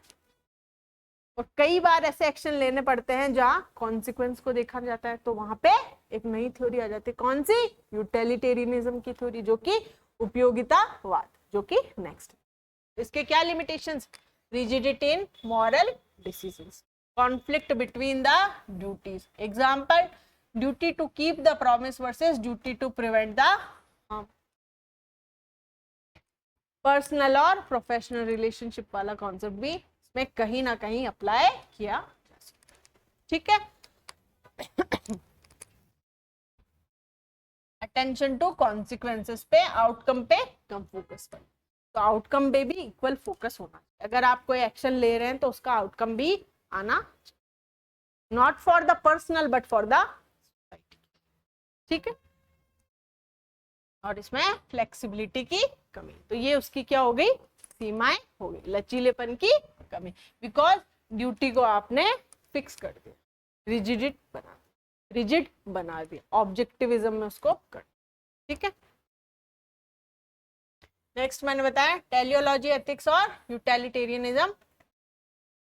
और कई बार ऐसे एक्शन लेने पड़ते हैं जहां कॉन्सिक्वेंस को देखा जाता है, तो वहां पे एक नई थ्योरी आ जाती है, कौन सी? यूटिलिटेरियनिज्म की थ्योरी, जो कि उपयोगितावाद, जो कि नेक्स्ट। इसके क्या limitations? Rigidity in moral decisions, conflict between the duties. Example, duty to keep the promise versus duty to prevent the harm. Personal और प्रोफेशनल रिलेशनशिप वाला कॉन्सेप्ट भी इसमें कहीं ना कहीं अप्लाई किया जा सकता है. ठीक है. अटेंशन टू कॉन्सिक्वेंसेस पे, आउटकम पे कम फोकस कर. तो आउटकम पे भी इक्वल फोकस होना चाहिए. अगर आप कोई एक्शन ले रहे हैं तो उसका आउटकम भी आना चाहिए. Not for the personal but for the society. ठीक है. और इसमें फ्लेक्सिबिलिटी की कमी. तो ये उसकी क्या हो गई, सीमाएं हो गई, लचीलेपन की कमी. बिकॉज ड्यूटी को आपने फिक्स कर दिया, रिजिड बना दिया, ऑब्जेक्टिविज्म में उसको कर. ठीक है. नेक्स्ट मैंने बताया टेलियोलॉजी, एथिक्स और यूटिलिटेरियनिज्म.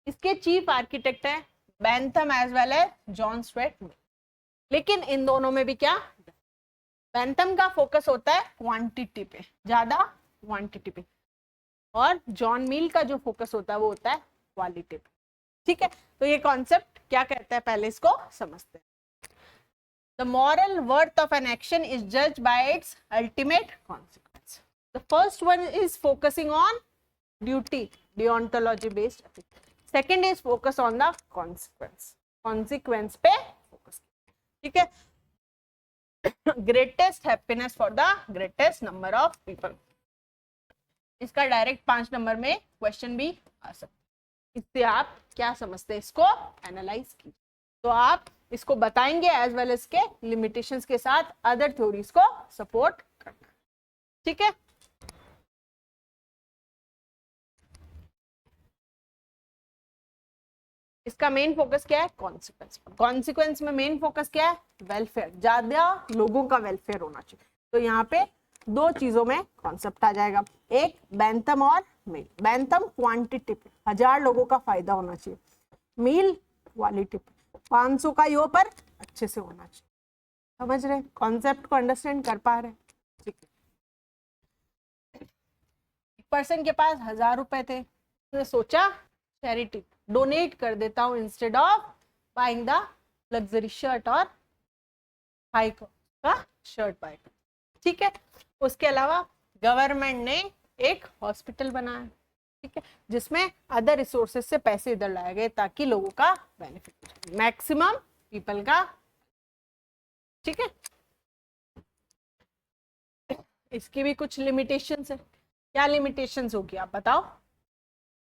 इसके चीफ आर्किटेक्ट है Bentham as well as John Stuart Mill. लेकिन इन दोनों में भी क्या, बेंथम का फोकस होता है क्वांटिटी पे, ज्यादा क्वांटिटी पे, और जॉन मिल का जो फोकस होता है वो होता है क्वालिटी पे. ठीक है. तो ये कॉन्सेप्ट क्या कहता है, पहले इसको समझते हैं. The moral worth of an action is judged by its ultimate consequence. The first one is focusing on duty, deontology based ethics. Second is focus on the consequence. Consequence पे focus. ठीक है. Greatest happiness for the greatest number of people. इसका डायरेक्ट 5 नंबर में क्वेश्चन भी आ सकता है. इससे आप क्या समझते हैं इसको एनालाइज कीजिए. तो आप इसको बताएंगे एज वेल एज के लिमिटेशंस के साथ अदर थ्योरीज को सपोर्ट करना. ठीक है. इसका मेन फोकस क्या है, कॉन्सिक्वेंस. कॉन्सिक्वेंस में मेन फोकस क्या है, वेलफेयर, ज्यादा लोगों का वेलफेयर होना चाहिए. तो यहाँ पे दो चीजों में कॉन्सेप्ट आ जाएगा, एक बेंथम और मिल. बेंथम क्वांटिटी पे, 1000 लोगों का फायदा होना चाहिए. मिल क्वालिटी पे, 500 का यो पर अच्छे से होना चाहिए. समझ रहे, कॉन्सेप्ट को अंडरस्टैंड कर पा रहे. ठीक है. एक पर्सन के पास 1000 रुपए थे, उसने सोचा चैरिटी डोनेट कर देता हूं instead of buying the luxury shirt और हाई का शर्ट बाय. ठीक है. उसके अलावा गवर्नमेंट ने एक हॉस्पिटल बनाया. ठीक है. जिसमें अदर रिसोर्सेज से पैसे इधर लाए गए ताकि लोगों का बेनिफिट, मैक्सिमम पीपल का. ठीक है. इसकी भी कुछ लिमिटेशंस है. क्या लिमिटेशंस होगी आप बताओ.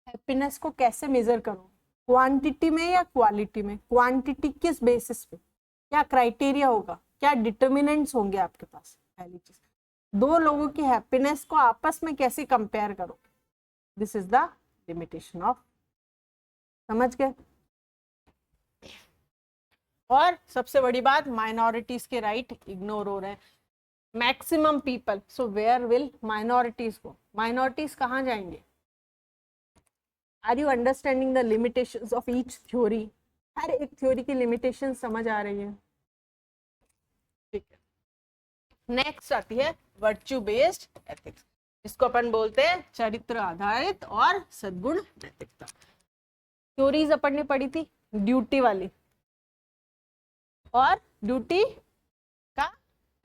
हैप्पीनेस को कैसे मेजर करो, क्वांटिटी में या क्वालिटी में. क्वांटिटी किस बेसिस पे, क्या क्राइटेरिया होगा, क्या डिटर्मिनेंट्स होंगे आपके पास. पहली चीज, दो लोगों की हैप्पीनेस को आपस में कैसे कंपेयर करो. This is the limitation of. समझ गए. और सबसे बड़ी बात, माइनॉरिटीज के राइट इग्नोर हो रहे हैं. Maximum people, so where will minorities go. Minorities कहाँ जाएंगे. Are you understanding the limitations of each theory. हर एक थ्योरी की लिमिटेशन समझ आ रही है. ठीक है. नेक्स्ट आती है वर्च्यू बेस्ड एथिक्स. इसको अपन बोलते हैं चरित्र आधारित और सद्गुण नैतिकता. थ्योरीज अपन ने पढ़ी थी ड्यूटी वाली, और ड्यूटी का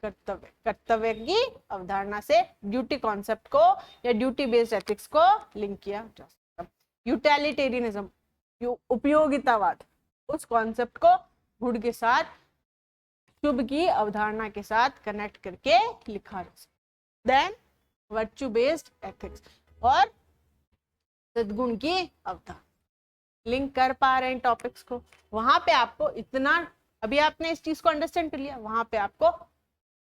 कर्तव्य, कर्तव्य की अवधारणा से ड्यूटी कॉन्सेप्ट को या ड्यूटी बेस्ड एथिक्स को लिंक किया जा सकता. यूटिलिटेरियनिज्म, उपयोगितावाद, उस कॉन्सेप्ट को गुड के साथ, शुभ की अवधारणा के साथ कनेक्ट करके लिखा जा सकता. देन वर्च्यू बेस्ड एथिक्स और सद्गुण की अवधारणा. लिंक कर पा रहे हैं टॉपिक्स को. वहां पे आपको इतना, अभी आपने इस चीज को अंडरस्टैंड कर लिया, वहां पे आपको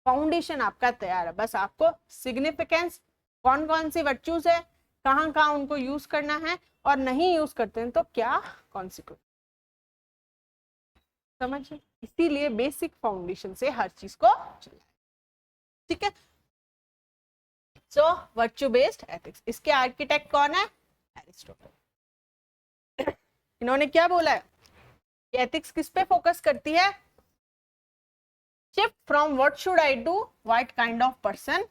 फाउंडेशन आपका तैयार है. बस आपको सिग्निफिकेंस, कौन कौन सी वर्च्यूज है, कहाँ कहाँ उनको यूज करना है, और नहीं यूज करते हैं तो क्या कॉन्सिक्वेंस. समझिए. इसीलिए बेसिक फाउंडेशन से हर चीज को चलाए. ठीक है. सो वर्च्यू बेस्ड एथिक्स, इसके आर्किटेक्ट कौन है, एरिस्टोटल. इन्होंने क्या बोला है, एथिक्स किस पे फोकस करती है, shift from what should I do, what kind of person,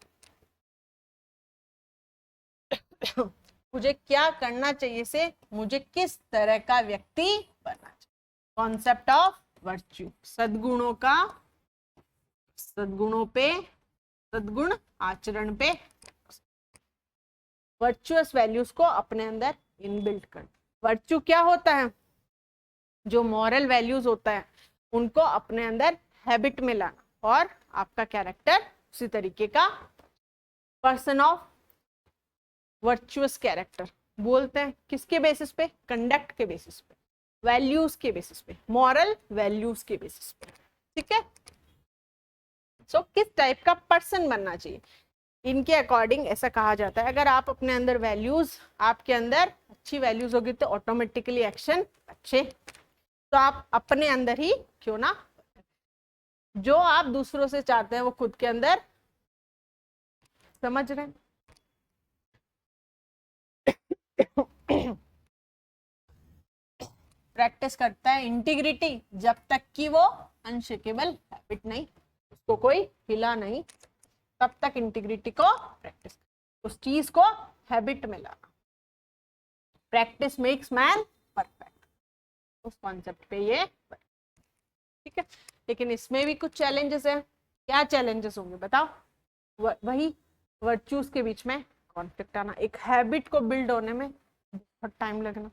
मुझे क्या करना चाहिए से मुझे किस तरह का व्यक्ति बनना चाहिए. कॉन्सेप्ट ऑफ वर्च्यू, सद्गुणों का, सद्गुणों पे, सद्गुण आचरण पे, वर्चुअस वैल्यूज को अपने अंदर इनबिल्ट कर। वर्च्यू क्या होता है? जो मॉरल वैल्यूज होता है उनको अपने अंदर हैबिट में लाना और आपका कैरेक्टर उसी तरीके का पर्सन ऑफ वर्चुअस कैरेक्टर बोलते हैं। किसके बेसिस पे? कंडक्ट के बेसिस पे, वैल्यूज के बेसिस पे, मॉरल वैल्यूज के बेसिस पे। ठीक है, सो किस टाइप का पर्सन बनना चाहिए, इनके अकॉर्डिंग ऐसा कहा जाता है। अगर आप अपने अंदर वैल्यूज, आपके अंदर अच्छी वैल्यूज होगी तो ऑटोमेटिकली एक्शन अच्छे, तो आप अपने अंदर ही क्यों ना, जो आप दूसरों से चाहते हैं वो खुद के अंदर, समझ रहे हैं? प्रैक्टिस करता है इंटीग्रिटी जब तक कि वो अनशेकेबल हैबिट नहीं, उसको कोई हिला नहीं, तब तक इंटीग्रिटी को प्रैक्टिस, उस चीज को हैबिट में लाना। प्रैक्टिस मेक्स मैन परफेक्ट, उस कॉन्सेप्ट पे ये, ठीक है। लेकिन इसमें भी कुछ चैलेंजेस है। क्या चैलेंजेस होंगे बताओ? वही वर्च्यूज के बीच में कॉन्फ्लिक्ट आना, एक हैबिट को बिल्ड होने में बहुत टाइम लगना,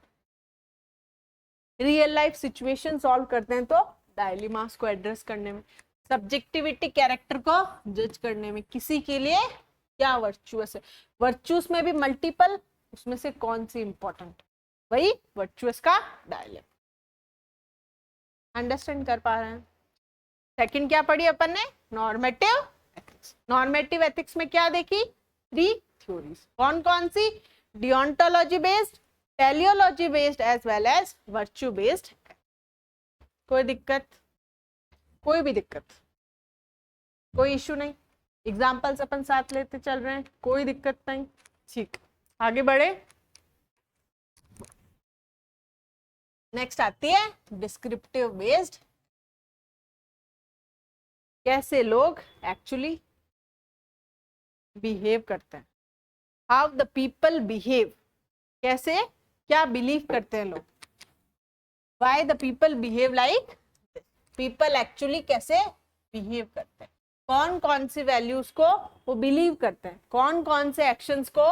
रियल लाइफ सिचुएशन सॉल्व करते हैं तो डायलिमास को एड्रेस करने में, सब्जेक्टिविटी कैरेक्टर को जज करने में, किसी के लिए क्या वर्चुअस है, वर्चुअस में भी मल्टीपल, उसमें से कौन सी इंपॉर्टेंट, वही वर्चुअस का डायलेमा। अंडरस्टैंड कर पा रहे हैं? सेकंड क्या पढ़ी अपन ने? Normative ethics. नॉर्मेटिव एथिक्स में क्या देखी? 3 थ्योरीज। कौन कौन सी? Deontology based, teleology based as well as virtue based. कोई दिक्कत? कोई भी दिक्कत, कोई इश्यू नहीं, एग्जाम्पल्स अपन साथ लेते चल रहे हैं, कोई दिक्कत नहीं। ठीक, आगे बढ़े। नेक्स्ट आती है डिस्क्रिप्टिव बेस्ड, कैसे लोग एक्चुअली बिहेव करते हैं, हाउ द पीपल बिहेव, कैसे, क्या बिलीव करते हैं लोग, why the people behave like, people actually कैसे बिहेव करते हैं, कौन कौन सी वैल्यूज को वो बिलीव करते हैं, कौन कौन से एक्शंस को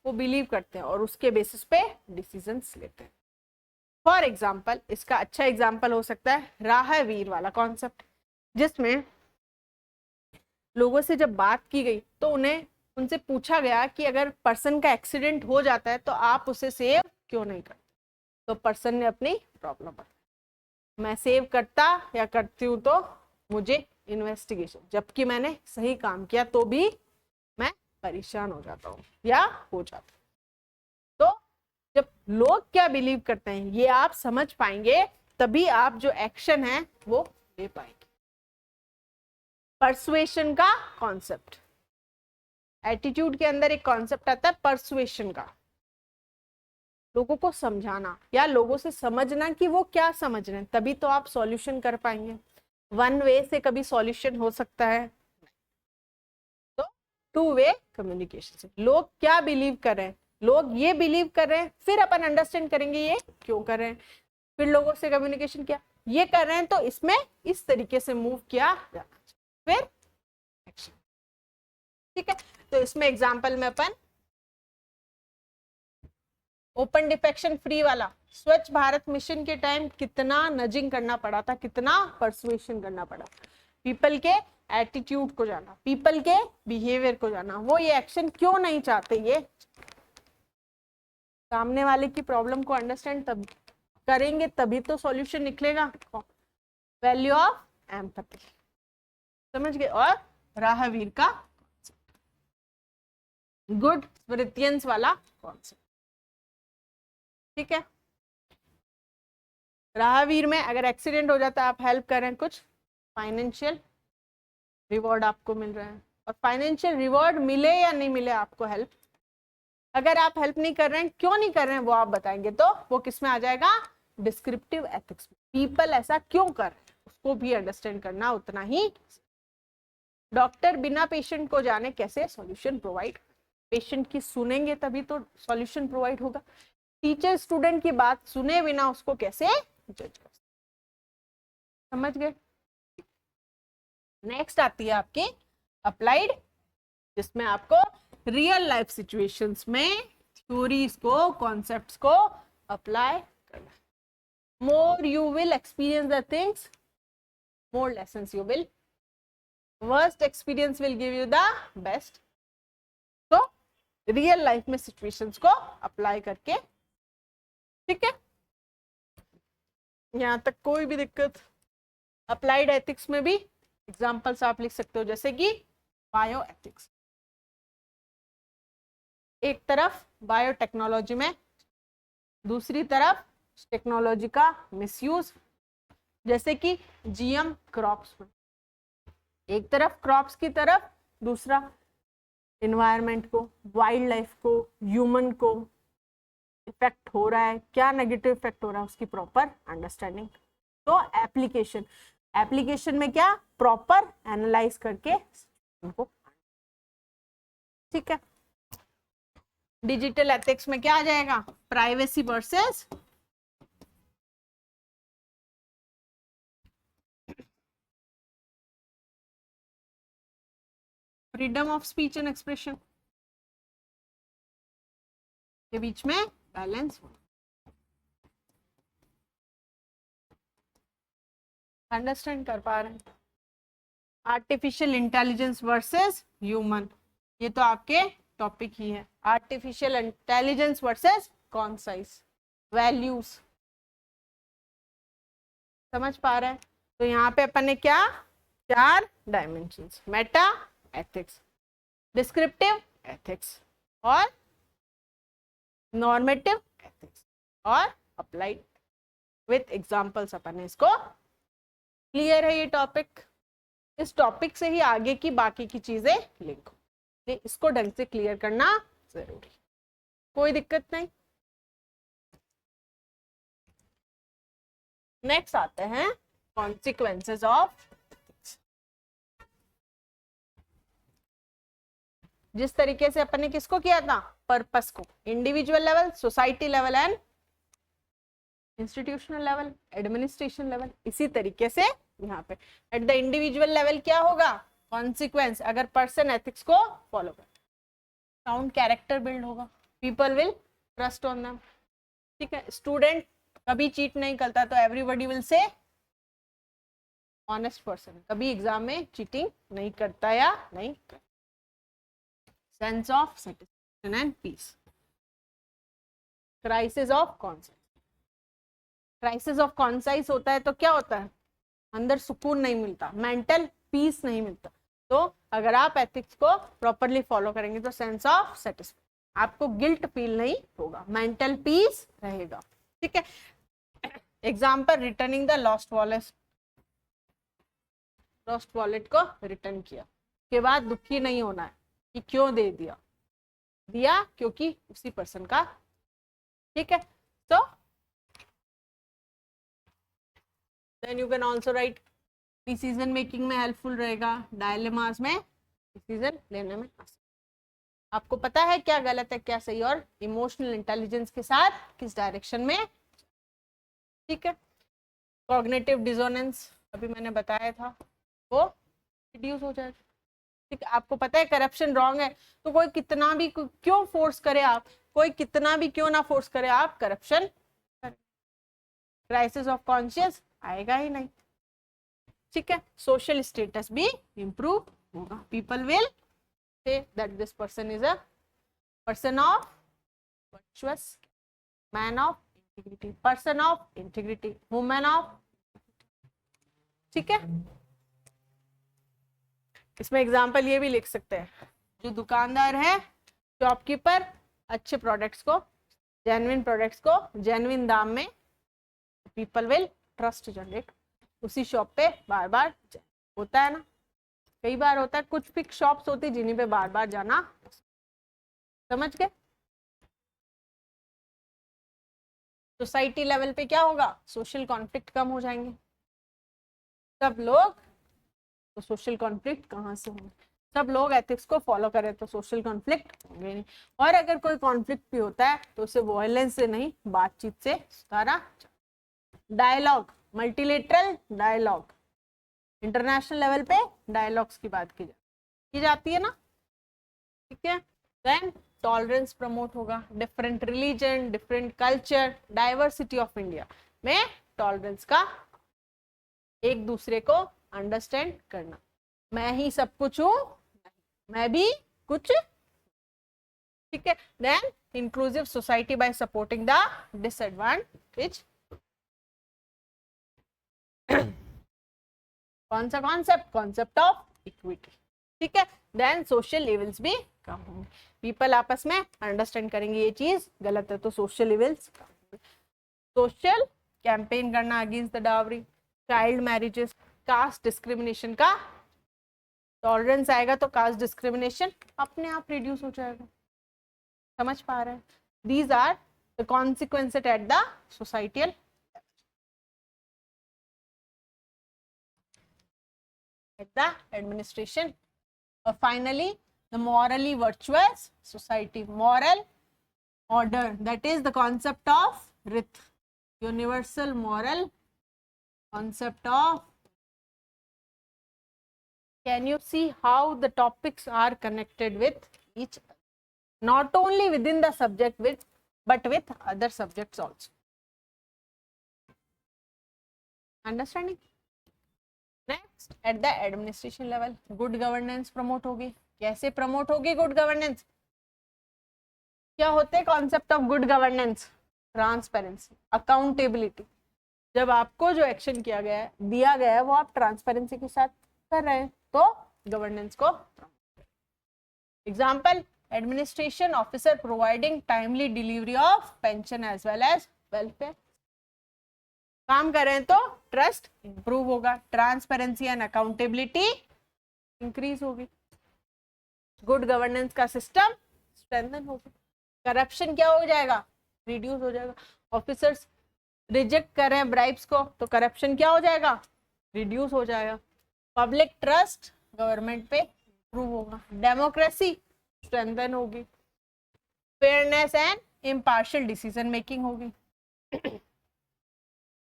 वो बिलीव करते हैं और उसके बेसिस पे डिसीजंस लेते हैं। फॉर एग्जाम्पल, इसका अच्छा एग्जाम्पल हो सकता है राहवीर वाला कॉन्सेप्ट, जिसमें लोगों से जब बात की गई तो उनसे पूछा गया कि अगर पर्सन का एक्सीडेंट हो जाता है तो आप उसे सेव क्यों नहीं करते, तो पर्सन ने अपनी प्रॉब्लम बताई, मैं सेव करता या करती हूँ तो मुझे इन्वेस्टिगेशन, जबकि मैंने सही काम किया तो भी मैं परेशान हो जाता हूँ या हो जाता हूँ। तो जब लोग क्या बिलीव करते हैं ये आप समझ पाएंगे, तभी आप जो एक्शन है वो ले पाएंगे। परसुएशन का कॉन्सेप्ट, एटीट्यूड के अंदर एक कॉन्सेप्ट आता है परसुएशन का, लोगों को समझाना या लोगों से समझना कि वो क्या समझ रहे हैं, तभी तो आप सॉल्यूशन कर पाएंगे। वन वे से कभी सॉल्यूशन हो सकता है? तो 2 वे कम्युनिकेशन से। लोग क्या बिलीव कर रहे हैं, लोग ये बिलीव कर रहे हैं, फिर अपन अंडरस्टैंड करेंगे ये क्यों कर रहे हैं, फिर लोगों से कम्युनिकेशन किया, ये कर रहे हैं तो इसमें इस तरीके से मूव किया जाना, फिर एक्शन। ठीक है, तो इसमें एग्जांपल में अपन ओपन डिफेक्शन फ्री वाला, स्वच्छ भारत मिशन के टाइम कितना नजिंग करना पड़ा था, कितना परसुएशन करना पड़ा, पीपल के एटीट्यूड को जाना, पीपल के बिहेवियर को जाना, वो ये एक्शन क्यों नहीं चाहते, ये सामने वाले की प्रॉब्लम को अंडरस्टैंड तब करेंगे तभी तो सॉल्यूशन निकलेगा। वैल्यू ऑफ एम्पैथी, समझ गए? और राहवीर का गुड स्पिरिटियंस वाला कॉन्सेप्ट। ठीक है, राहवीर में अगर एक्सीडेंट हो जाता है, आप हेल्प कर रहे हैं, कुछ फाइनेंशियल रिवॉर्ड आपको मिल रहा है, और फाइनेंशियल रिवॉर्ड मिले या नहीं मिले आपको हेल्प, अगर आप हेल्प नहीं कर रहे हैं, क्यों नहीं कर रहे हैं वो आप बताएंगे, तो वो किस में आ जाएगा? डिस्क्रिप्टिव एथिक्स में। पीपल ऐसा क्यों कर रहे हैं उसको भी अंडरस्टैंड करना उतना ही। डॉक्टर बिना पेशेंट को जाने कैसे सॉल्यूशन प्रोवाइड, पेशेंट की सुनेंगे तभी तो सॉल्यूशन प्रोवाइड होगा। टीचर स्टूडेंट की बात सुने बिना उसको कैसे जज कर, समझ गए? नेक्स्ट आती है आपकी अप्लाइड, जिसमें आपको रियल लाइफ सिचुएशंस में थ्योरीज को, कॉन्सेप्ट्स को अप्लाई करना। More you will experience the things, more lessons you will, worst experience will give you the best. तो रियल लाइफ में सिचुएशंस को अप्लाई करके, ठीक है, यहां तक कोई भी दिक्कत? अप्लाइड एथिक्स में भी एग्जांपल्स आप लिख सकते हो, जैसे कि बायो एथिक्स, एक तरफ बायोटेक्नोलॉजी में, दूसरी तरफ टेक्नोलॉजी का मिसयूज, जैसे कि जीएम क्रॉप्स में, एक तरफ क्रॉप्स की तरफ, दूसरा एनवायरनमेंट को, वाइल्ड लाइफ को, ह्यूमन को इफेक्ट हो रहा है, क्या नेगेटिव इफेक्ट हो रहा है, उसकी प्रॉपर अंडरस्टैंडिंग। तो एप्लीकेशन में क्या, प्रॉपर एनालाइज करके उनको, ठीक है। डिजिटल एथिक्स में क्या आ जाएगा, privacy versus freedom of speech and expression के बीच में बैलेंस हो। अंडरस्टैंड कर पा रहे हैं? आर्टिफिशियल इंटेलिजेंस वर्सेस ह्यूमन, ये तो आपके टॉपिक ही है। Artificial intelligence versus concise values, समझ पा रहे हैं? तो यहाँ पे अपन ने क्या, 4 dimensions, Meta ethics, descriptive ethics और नॉर्मेटिव एथिक्स और अप्लाइड, विथ एग्जांपल्स अपन ने इसको। क्लियर है ये टॉपिक? इस टॉपिक से ही आगे की बाकी की चीजें लिखो, इसको ढंग से क्लियर करना जरूरी, कोई दिक्कत नहीं। नेक्स्ट आते हैं कॉन्सिक्वेंसेस ऑफ, जिस तरीके से अपन ने किसको किया था, पर्पस को, individual level, society level and institutional level, administration level, इसी तरीके से यहाँ पे एट द इंडिविजुअल लेवल क्या होगा, कॉन्सिक्वेंस, अगर पर्सन एथिक्स को फॉलो कर, साउंड कैरेक्टर बिल्ड होगा, people will trust on them, ठीक है। स्टूडेंट कभी चीट नहीं करता तो everybody will say honest person, कभी एग्जाम में चीटिंग नहीं करता या नहीं करता। Sense of satisfaction and peace, crisis of conscience, crisis of conscience होता है तो क्या होता है, अंदर सुकून नहीं मिलता, मेंटल पीस नहीं मिलता। तो अगर आप एथिक्स को प्रॉपरली फॉलो करेंगे तो सेंस ऑफ सेटिस्फैक्शन, आपको गिल्ट फील नहीं होगा, मेंटल पीस रहेगा, ठीक है। Example, returning the lost wallet, lost wallet को रिटर्न किया के बाद दुखी नहीं होना है कि क्यों दे दिया, दिया क्योंकि उसी पर्सन का, ठीक है। तो then you can also write, decision making में हेल्पफुल रहेगा, डायलेमास में डिसीजन लेने में आसान, आपको पता है क्या गलत है क्या सही, और इमोशनल इंटेलिजेंस के साथ किस डायरेक्शन में, ठीक है। कॉग्निटिव डिसोनेंस अभी मैंने बताया था, वो रिड्यूस हो जाएगा, ठीक है। आपको पता है करप्शन रॉन्ग है, तो कोई कितना भी क्यों फोर्स करे, आप कोई कितना भी क्यों ना फोर्स करे, आप करप्शन करें, क्राइसिस ऑफ कॉन्शियस आएगा ही नहीं, ठीक है। सोशल स्टेटस भी इंप्रूव होगा, people will say that this person is a person of virtuous, man of integrity, person of integrity, women of, ठीक है। इसमें एग्जांपल ये भी लिख सकते हैं, जो दुकानदार है, शॉपकीपर, अच्छे प्रोडक्ट्स को, जेन्युइन प्रोडक्ट्स को जेन्युइन दाम में, पीपल विल ट्रस्ट जनरेट, उसी शॉप पे बार बार होता है ना, कई बार होता है, कुछ फिक्स शॉप्स होती है जिन्हीं पे बार बार जाना, समझ गए। सोसाइटी लेवल पे क्या होगा, सोशल कॉन्फ्लिक्ट कम हो जाएंगे, सब लोग, तो सोशल कॉन्फ्लिक्ट कहाँ से होंगे, सब लोग एथिक्स को फॉलो करें तो सोशल कॉन्फ्लिक्ट होंगे नहीं, और अगर कोई कॉन्फ्लिक्ट भी होता है तो उसे वायलेंस से नहीं, बातचीत से सुधारा। Dialogue, multilateral dialogue, international level पे डायलॉग्स की बात की जाती है ना, ठीक है। देन टॉलरेंस प्रमोट होगा, different religion, different culture, diversity of India में टॉलरेंस का, एक दूसरे को अंडरस्टैंड करना, मैं ही सब कुछ हूं, मैं भी कुछ, ठीक है। Then inclusive society by supporting the disadvantage, कौन सा कॉन्सेप्ट, कॉन्सेप्ट ऑफ इक्विटी, ठीक है। देन सोशल इविल्स भी कम होंगे, पीपल आपस में अंडरस्टैंड करेंगे ये चीज गलत है तो सोशल इविल्स कम होंगे। सोशल कैंपेन करना against the dowry, child marriages, caste discrimination का टॉलरेंस आएगा तो कास्ट डिस्क्रिमिनेशन अपने आप रिड्यूस हो जाएगा, समझ पा रहे हैं। These are the consequences at the societal, at the administration, or finally the morally virtuous society, moral order, that is the concept of RIT, universal moral concept of, can you see how the topics are connected with each other, not only within the subject with but with other subjects also, understanding। Next at the administration level, good governance promote होगी, कैसे प्रमोट होगी गुड गवर्नेंस, क्या होते हैं concept of good governance, transparency, accountability, जब आपको जो एक्शन किया गया है, दिया गया है, वो आप ट्रांसपेरेंसी के साथ कर रहे हैं तो गवर्नेंस को, example administration officer providing timely delivery of pension as well as welfare, काम करें तो ट्रस्ट इंप्रूव होगा, ट्रांसपेरेंसी एंड अकाउंटेबिलिटी इंक्रीज होगी, गुड गवर्नेंस का सिस्टम स्ट्रेंथन होगा, करप्शन क्या हो जाएगा, रिड्यूस हो जाएगा, ऑफिसर्स रिजेक्ट कर रहे हैं ब्राइब्स को तो करप्शन क्या हो जाएगा, रिड्यूस हो जाएगा, पब्लिक ट्रस्ट गवर्नमेंट पे इंप्रूव होगा, डेमोक्रेसी स्ट्रेंथन होगी, fairness and impartial decision making होगी,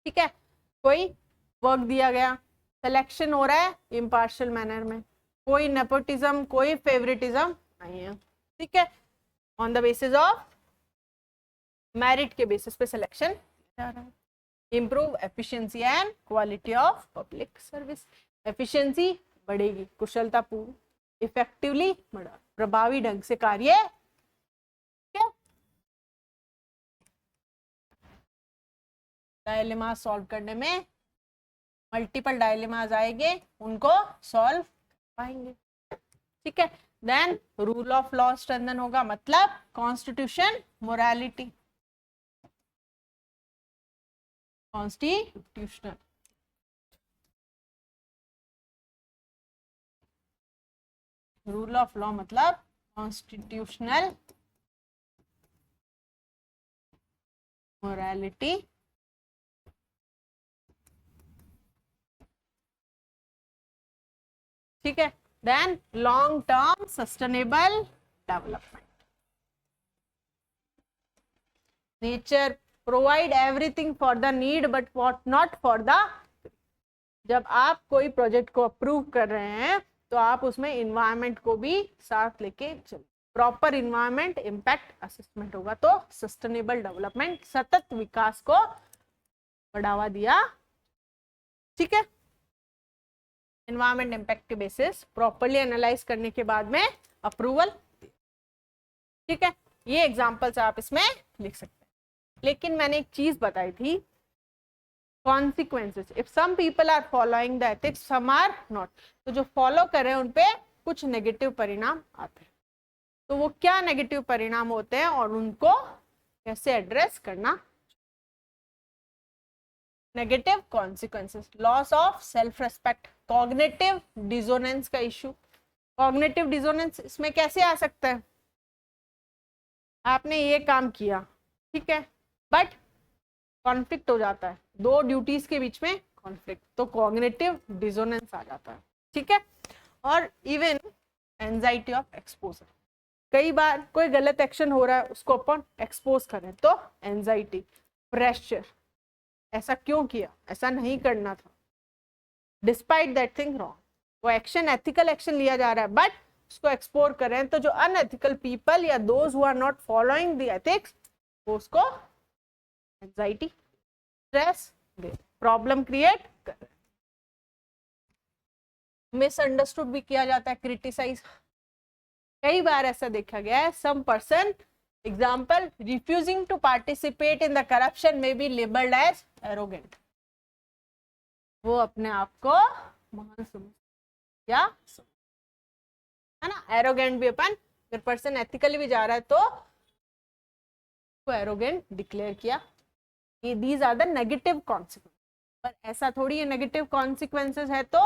ठीक है। कोई वर्क दिया गया, सिलेक्शन हो रहा है इम्पार्शियल मैनर में, कोई नेपोटिज्म, कोई फेवरेटिज्म नहीं है, ठीक है, on the basis of merit के बेसिस पे सिलेक्शन जा रहा है, improve efficiency and quality of public service, efficiency बढ़ेगी, कुशलतापूर्ण, इफेक्टिवली बढ़ा, प्रभावी ढंग से कार्य, डायलेमा सॉल्व करने में मल्टीपल डायलेमास आएंगे, उनको सॉल्व पाएंगे, ठीक है। Then rule of law strengthen होगा, मतलब constitution morality, constitutional, rule of law मतलब कॉन्स्टिट्यूशनल मोरालिटी, ठीक है। Then long term sustainable development, nature provide everything for the need but not for the, जब आप कोई प्रोजेक्ट को अप्रूव कर रहे हैं तो आप उसमें इन्वायरमेंट को भी साथ लेके चलो, प्रॉपर इन्वायरमेंट इम्पैक्ट असेसमेंट होगा तो सस्टेनेबल डेवलपमेंट, सतत विकास को बढ़ावा दिया, ठीक है। एनवायरमेंट इम्पैक्ट के बेसिस प्रॉपर्ली एनालाइज करने के बाद में अप्रूवल, ठीक है। ये एग्जांपल्स आप इसमें लिख सकते हैं, लेकिन मैंने एक चीज बताई थी, consequences, if some people are following the ethics some are not, तो जो फॉलो कर रहे हैं उनपे कुछ नेगेटिव परिणाम आते हैं, तो वो क्या नेगेटिव परिणाम होते हैं और उनको कैसे एड्रेस करना, negative consequences, loss of self respect, cognitive dissonance का इश्यू, कॉग्निटिव डिसोनेंस इसमें कैसे आ सकता है, आपने ये काम किया, ठीक है, बट कॉन्फ्लिक्ट हो जाता है, दो ड्यूटीज के बीच में कॉन्फ्लिक्ट, तो कॉग्निटिव डिसोनेंस आ जाता है, ठीक है। और इवन एंजाइटी ऑफ एक्सपोजर, कई बार कोई गलत एक्शन हो रहा है उसको अपन एक्सपोज करें तो एंजाइटी, प्रेशर, ऐसा क्यों किया, ऐसा नहीं करना था, डिस्पाइट दैट थिंग रॉन्ग। वो एक्शन एथिकल एक्शन लिया जा रहा है बट उसको एक्सप्लोर करें तो जो अनएथिकल पीपल या those who are not following the ethics वो उसको एंजाइटी, स्ट्रेस, प्रॉब्लम क्रिएट कर रहे हैं। मिसअंडरस्टूड भी किया जाता है, क्रिटिसाइज। कई बार ऐसा देखा गया है, some person example refusing to participate in the corruption में बी लेबल्ड एज एरोगेंट। वो अपने आप को महान समझ क्या है ना, एरोगेंट भी अपन, अगर पर्सन एथिकली भी जा रहा है तो एरोगेंट डिक्लेयर किया। ये these are the negative consequence. पर ऐसा थोड़ी है नेगेटिव कॉन्सिक्वेंसेस है तो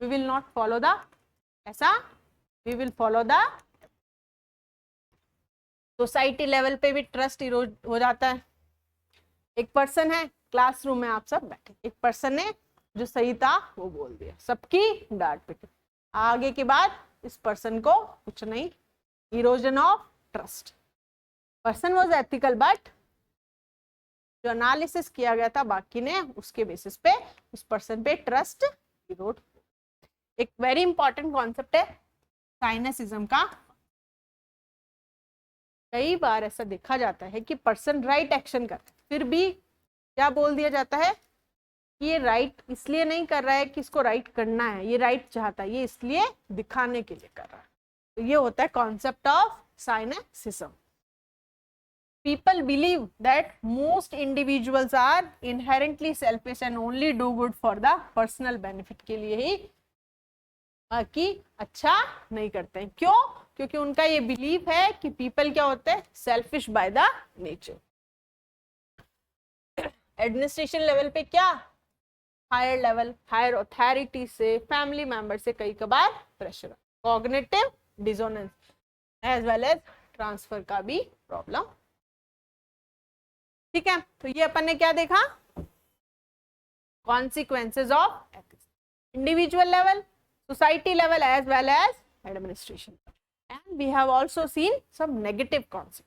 we will not follow the, ऐसा we will follow the. Society level पे भी ट्रस्ट इरोड हो जाता है। एक पर्सन है क्लासरूम में, आप सब बैठे, एक पर्सन ने जो सही था वो बोल दिया, सबकी डांट पिटी, आगे के बाद इस पर्सन को कुछ नहीं, erosion of trust. Person was ethical but जो एनालिसिस किया गया था बाकी ने, उसके बेसिस पे उस पर्सन पे ट्रस्ट इरोड। एक वेरी इंपॉर्टेंट कॉन्सेप्ट है साइनेसिज्म का। कई बार ऐसा देखा जाता है कि पर्सन राइट एक्शन करता है फिर भी क्या बोल दिया जाता है कि ये राइट इसलिए नहीं कर रहा है कि इसको राइट करना है, ये राइट चाहता है, ये इसलिए दिखाने के लिए कर रहा है। तो ये होता है concept of cynicism. People believe that most individuals are inherently selfish and only do good for the personal benefit के लिए ही, बाकी अच्छा नहीं करते हैं। क्यों? क्योंकि उनका ये बिलीव है कि पीपल क्या होते हैं, selfish by the nature. Administration level पे क्या, हायर लेवल, हायर अथॉरिटी से, फैमिली मेंबर से कई कबार pressure, cognitive dissonance as well as transfer का भी प्रॉब्लम। ठीक है, तो ये अपन ने क्या देखा, consequences of ethics, individual level, society level as well as administration, and we have also seen some negative consequence.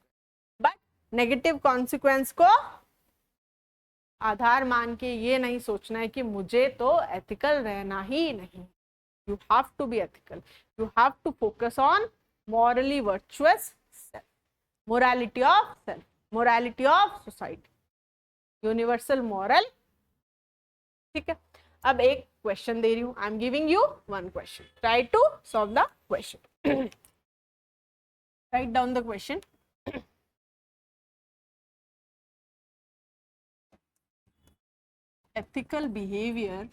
But negative consequence को आधार मान के ये नहीं सोचना है कि मुझे तो एथिकल रहना ही नहीं। You have to be ethical, you have to focus on morally virtuous self, morality of self, morality of society, universal moral. ठीक है, अब एक क्वेश्चन दे रही हूं, I am giving you one question, try to solve the question, write down the question. ethical behavior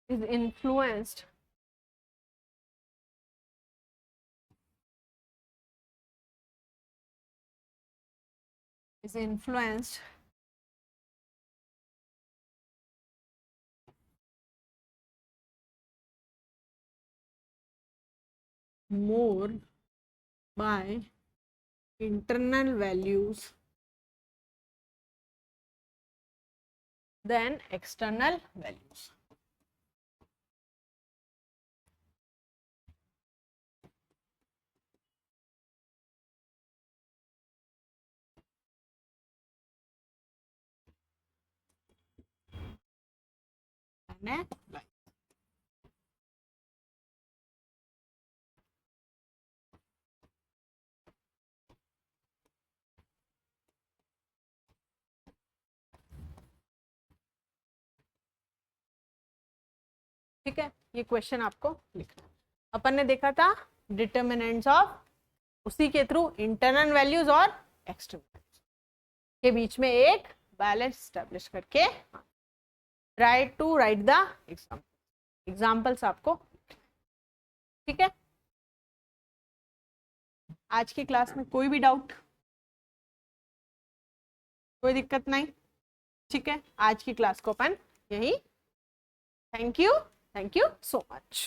is influenced more by internal values than external values. ठीक है, ये क्वेश्चन आपको लिखना। अपन ने देखा था डिटर्मिनेंट्स ऑफ, उसी के थ्रू इंटरनल वैल्यूज और एक्सटर्नल के बीच में एक बैलेंस स्टैब्लिश करके try to write the examples आपको। ठीक है, आज की क्लास में कोई भी डाउट, कोई दिक्कत नहीं? ठीक है, आज की क्लास को अपन यही, थैंक यू so much.